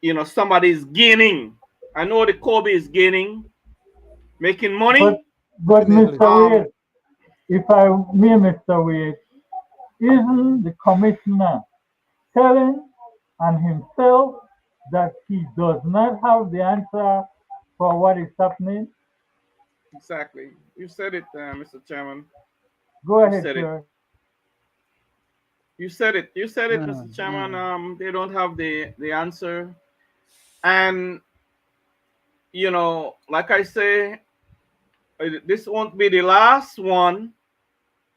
you know, somebody's gaining. I know the Kobe is gaining, making money. But Definitely. Mr. Wade, if I may, Mr. Wade, isn't the commissioner telling on himself that he does not have the answer for what is happening? Exactly. You said it, Mr. Chairman. Go You ahead, said it. sir. You said it. You said it, Yeah, Mr. Chairman. yeah. They don't have the answer, and you know, like I say, this won't be the last one,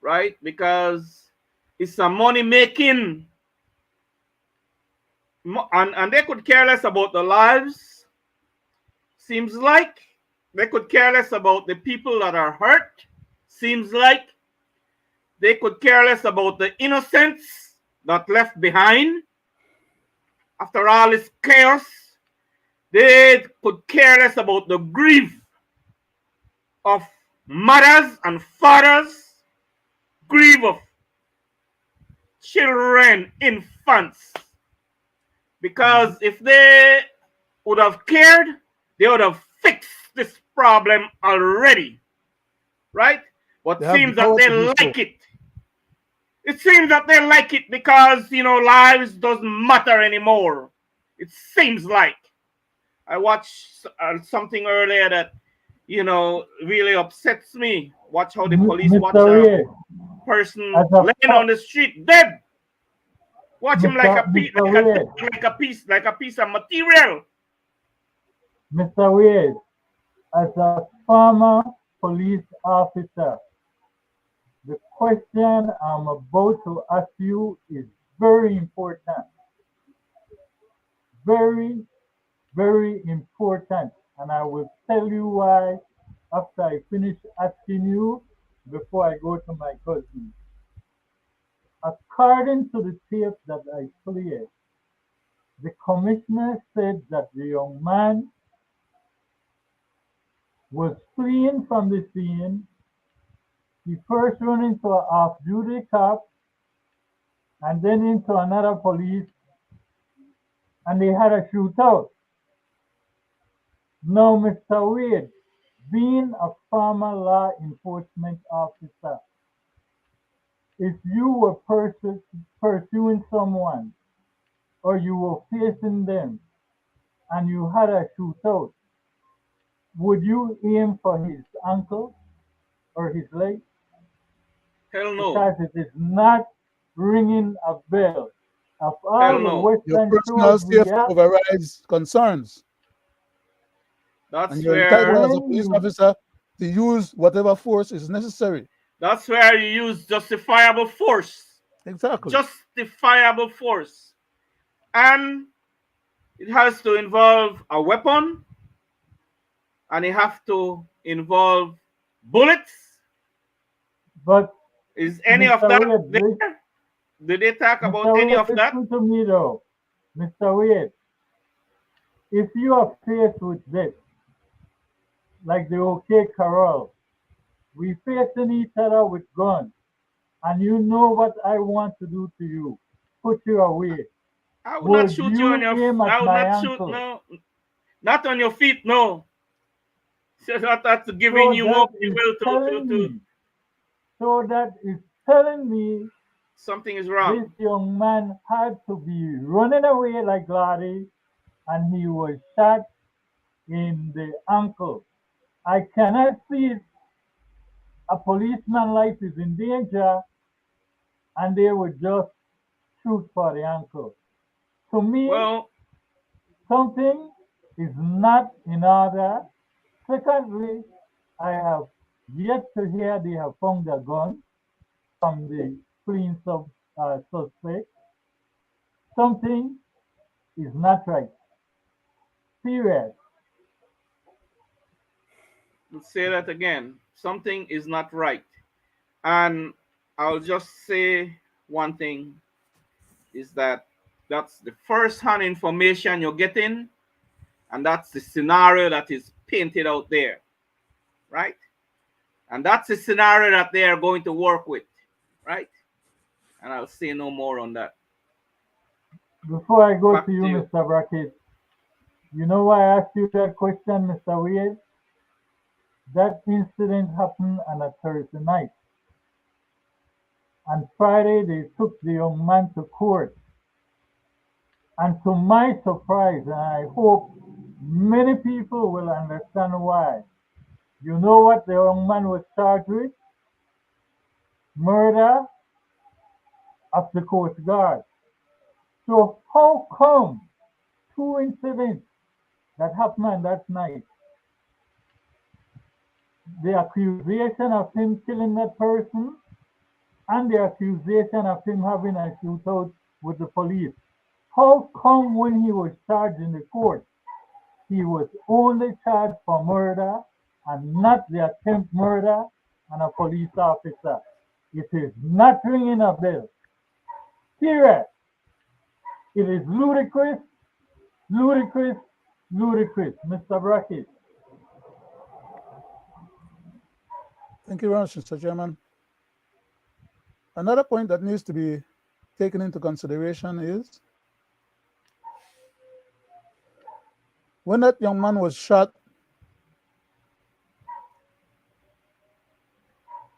right? Because it's a money making, and they could care less about the lives. Seems like they could care less about the people that are hurt. Seems like they could care less about the innocents that left behind. After all this chaos, they could care less about the grief of mothers and fathers, grief of children, infants. Because if they would have cared, they would have fixed this problem already, right? But They it have the seems that power they to do so. like it. It seems that they like it because, you know, lives doesn't matter anymore. It seems like. I watched something earlier that, you know, really upsets me. Watch how the police watch Mr. a Wade, person as a laying on the street dead. Watch him like a piece, Mr. Wade, like a piece of material. Mr. Wade, as a former police officer, the question I'm about to ask you is very important. Very, very important. And I will tell you why after I finish asking you before I go to my cousin. According to the tape that I played, the commissioner said that the young man was fleeing from the scene. He first ran into an off-duty cop and then into another police, and they had a shootout. Now, Mr. Wade, being a former law enforcement officer, if you were pursuing someone or you were facing them and you had a shootout, would you aim for his ankle or his leg? Hell no. Because it is not ringing a bell. Of Hell all the no. Your Western personal shows we safety have, overrides concerns. And That's you're entitled where as a when police you, officer to use whatever force is necessary. you use justifiable force. Exactly. Justifiable force. And it has to involve a weapon, and it has to involve bullets. but Is any of Mr. that Wade, there? Did they talk about Mr. any Wade, of that? listen to me though. Mr. Wade, if you are faced with this, like the OK Carol, we facing each other with guns, and you know what I want to do to you, put you away. I would not Would shoot you on you your. aim at I would my not shoot. ankle? No, not on your feet. No, it's not that giving So you more that is will telling to. me, so that is telling me Something is this wrong. young man had to be running away like Lottie, and he was shot in the ankle. I cannot see a policeman's life is in danger and they would just shoot for the ankle. To me, Well, something is not in order. Secondly, I have yet to hear they have found a gun from the fleeing suspect. Something is not right. Period. say that again. Something is not right. And I'll just say one thing is that that's the first-hand information you're getting, and that's the scenario that is painted out there, right? And that's the scenario that they are going to work with, right? And I'll say no more on that. Before I go Back to you, to you. Mr. Brackett, you know why I asked you that question, Mr. Wade? That incident happened on a Thursday night. On Friday, they took the young man to court. And to my surprise, and I hope many people will understand why, you know what the young man was charged with? Murder of the Coast Guard. So how come two incidents that happened on that night, the accusation of him killing that person and the accusation of him having a shootout with the police, how come when he was charged in the court, he was only charged for murder and not the attempt murder on a police officer? It is not ringing a bell. Serious. It is ludicrous, ludicrous, ludicrous. Mr. Brackett. Thank you very much, Mr. Chairman. Another point that needs to be taken into consideration is when that young man was shot,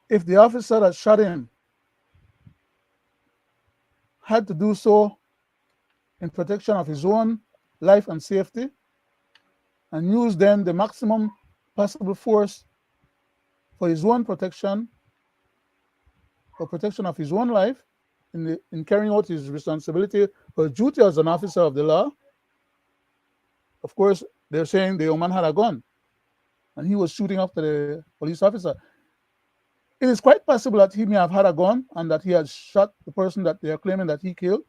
if the officer that shot him had to do so in protection of his own life and safety and use then the maximum possible force for his own protection, for protection of his own life in carrying out his responsibility or duty as an officer of the law, of course, they're saying the young man had a gun and he was shooting after the police officer. It is quite possible that he may have had a gun and that he had shot the person that they are claiming that he killed,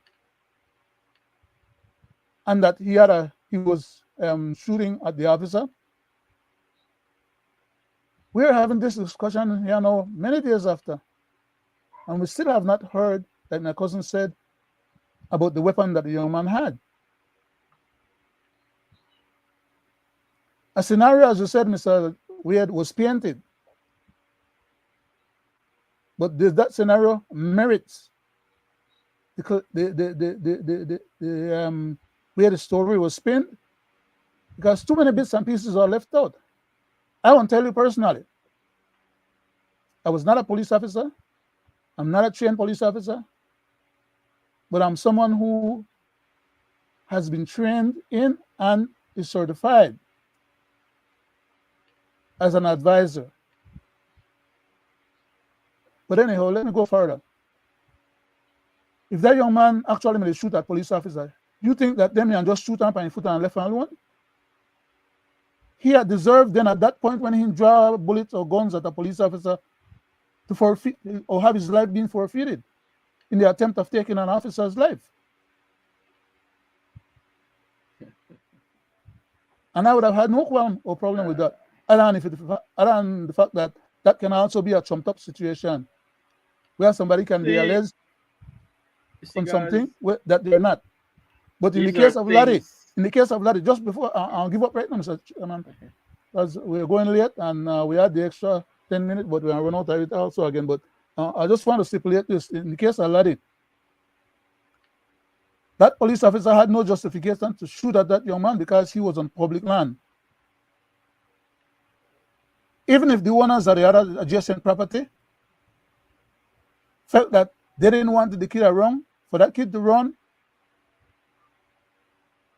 and that he was shooting at the officer. We're having this discussion here now many days after, and we still have not heard, like my cousin said, about the weapon that the young man had. A scenario, as you said, Mr. Wade, was painted. But does that scenario merits the way the story was spinned? Because too many bits and pieces are left out. I won't tell you personally, I was not a police officer. I'm not a trained police officer, but I'm someone who has been trained in and is certified as an advisor. But anyhow, let me go further. If that young man actually made a shoot at police officer, you think that them can just shoot up and foot and left and alone? He had deserved then at that point when he draw bullets or guns at a police officer to forfeit or have his life being forfeited in the attempt of taking an officer's life. And I would have had no qualm or problem with that, other than the fact that that can also be a trumped up situation where somebody can be alleged on something that they're not. But in the case of Larry, just before I'll give up right now, Mr. Chairman, because we're going late and we had the extra 10 minutes, but we're running out of it also again. But I just want to stipulate this. In the case of Larry, that police officer had no justification to shoot at that young man because he was on public land. Even if the owners of the other adjacent property felt that they didn't want the kid around, for that kid to run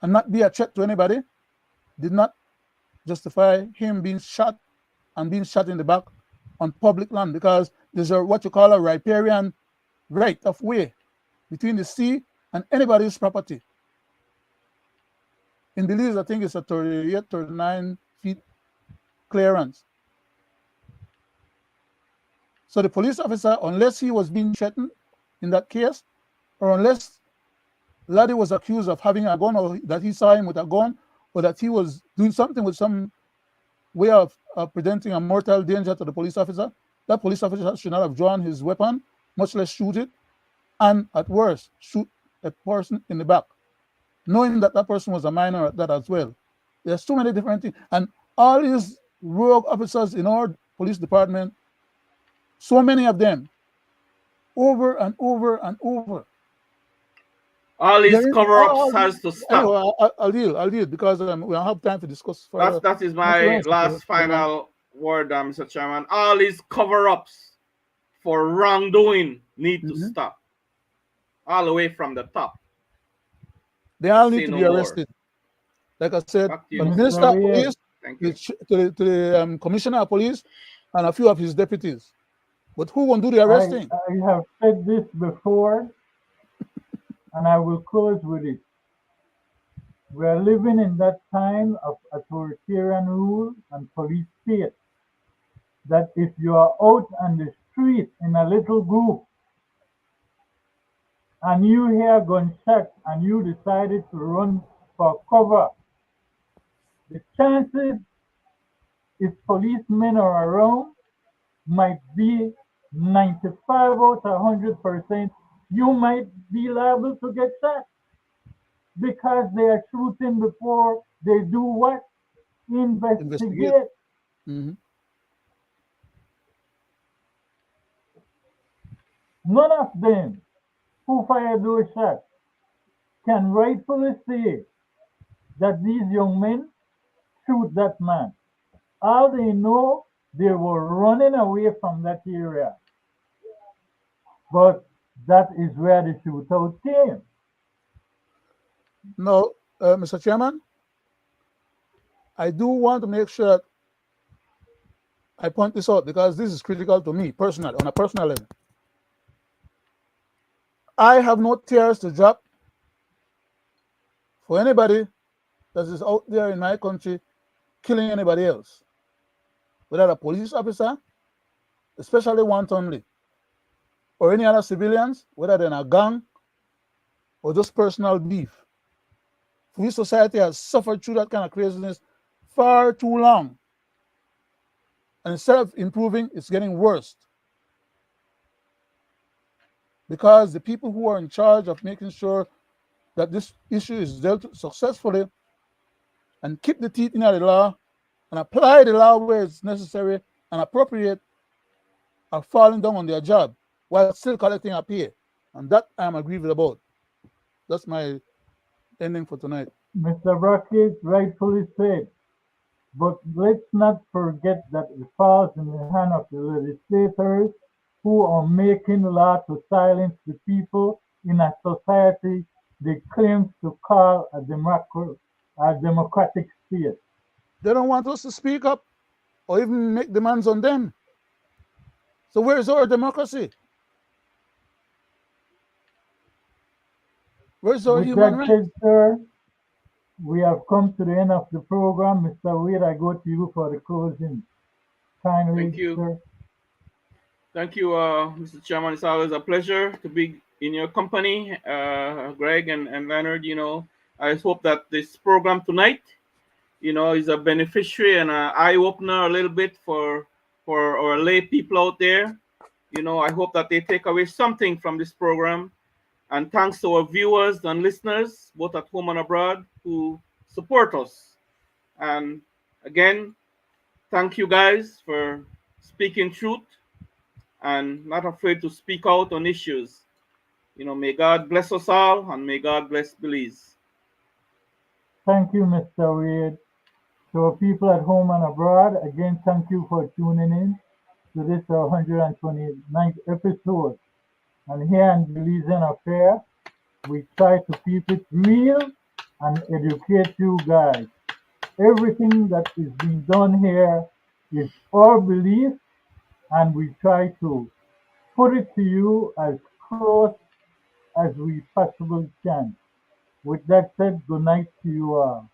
and not be a threat to anybody, did not justify him being shot and being shot in the back on public land, because there's what you call a riparian right of way between the sea and anybody's property. In Belize, I think it's a 38, 39 feet clearance. So the police officer, unless he was being threatened in that case, or unless Laddie was accused of having a gun, or that he saw him with a gun, or that he was doing something with some way of presenting a mortal danger to the police officer, that police officer should not have drawn his weapon, much less shoot it, and at worst, shoot a person in the back, knowing that that person was a minor at that as well. There's so many different things. And all these rogue officers in our police department, so many of them, over and over and over. All these cover-ups has to stop. Anyway, I'll deal because we don't have time to discuss further. That is my last final word, Mr. Chairman. All these cover-ups for wrongdoing need to stop. All the way from the top. They all need to be arrested. Like I said, the Minister of Police, to the Commissioner of Police, and a few of his deputies. But who won't do the arresting? I have said this before, and I will close with it. We are living in that time of authoritarian rule and police state, that if you are out on the street in a little group and you hear gunshots and you decided to run for cover, the chances if policemen are around might be 95 out of 100%. You might be liable to get shot because they are shooting before they do what? Investigate. Mm-hmm. None of them who fired those shots can rightfully say that these young men shoot that man. All they know, they were running away from that area. But that is where the shootout came. No, Mr. Chairman, I do want to make sure that I point this out because this is critical to me personally, on a personal level. I have no tears to drop for anybody that is out there in my country killing anybody else, whether a police officer, especially wantonly, or any other civilians, whether they're in a gang or just personal beef. We society has suffered through that kind of craziness far too long. And instead of improving, it's getting worse. Because the people who are in charge of making sure that this issue is dealt with successfully and keep the teeth in the law and apply the law where it's necessary and appropriate are falling down on their job while still collecting a pay. And that I'm aggrieved about. That's my ending for tonight. Mr. Brackett rightfully said, but let's not forget that it falls in the hand of the legislators who are making law to silence the people in a society they claim to call a democratic state. They don't want us to speak up or even make demands on them. So where's our democracy? Where's our human rights? Sir, we have come to the end of the program. Mr. Wade, I go to you for the closing. Kindly, Thank you. Sir. Thank you, Mr. Chairman. It's always a pleasure to be in your company, Greg and Leonard. You know, I hope that this program tonight, you know, is a beneficiary and an eye-opener a little bit for our lay people out there. You know, I hope that they take away something from this program. And thanks to our viewers and listeners, both at home and abroad, who support us. And again, thank you guys for speaking truth and not afraid to speak out on issues. You know, may God bless us all and may God bless Belize. Thank you, Mr. Wade. To our people at home and abroad, again, thank you for tuning in to this 129th episode. And here in Belizean Affair, we try to keep it real and educate you guys. Everything that is being done here is our belief, and we try to put it to you as close as we possibly can. With that said, good night to you all.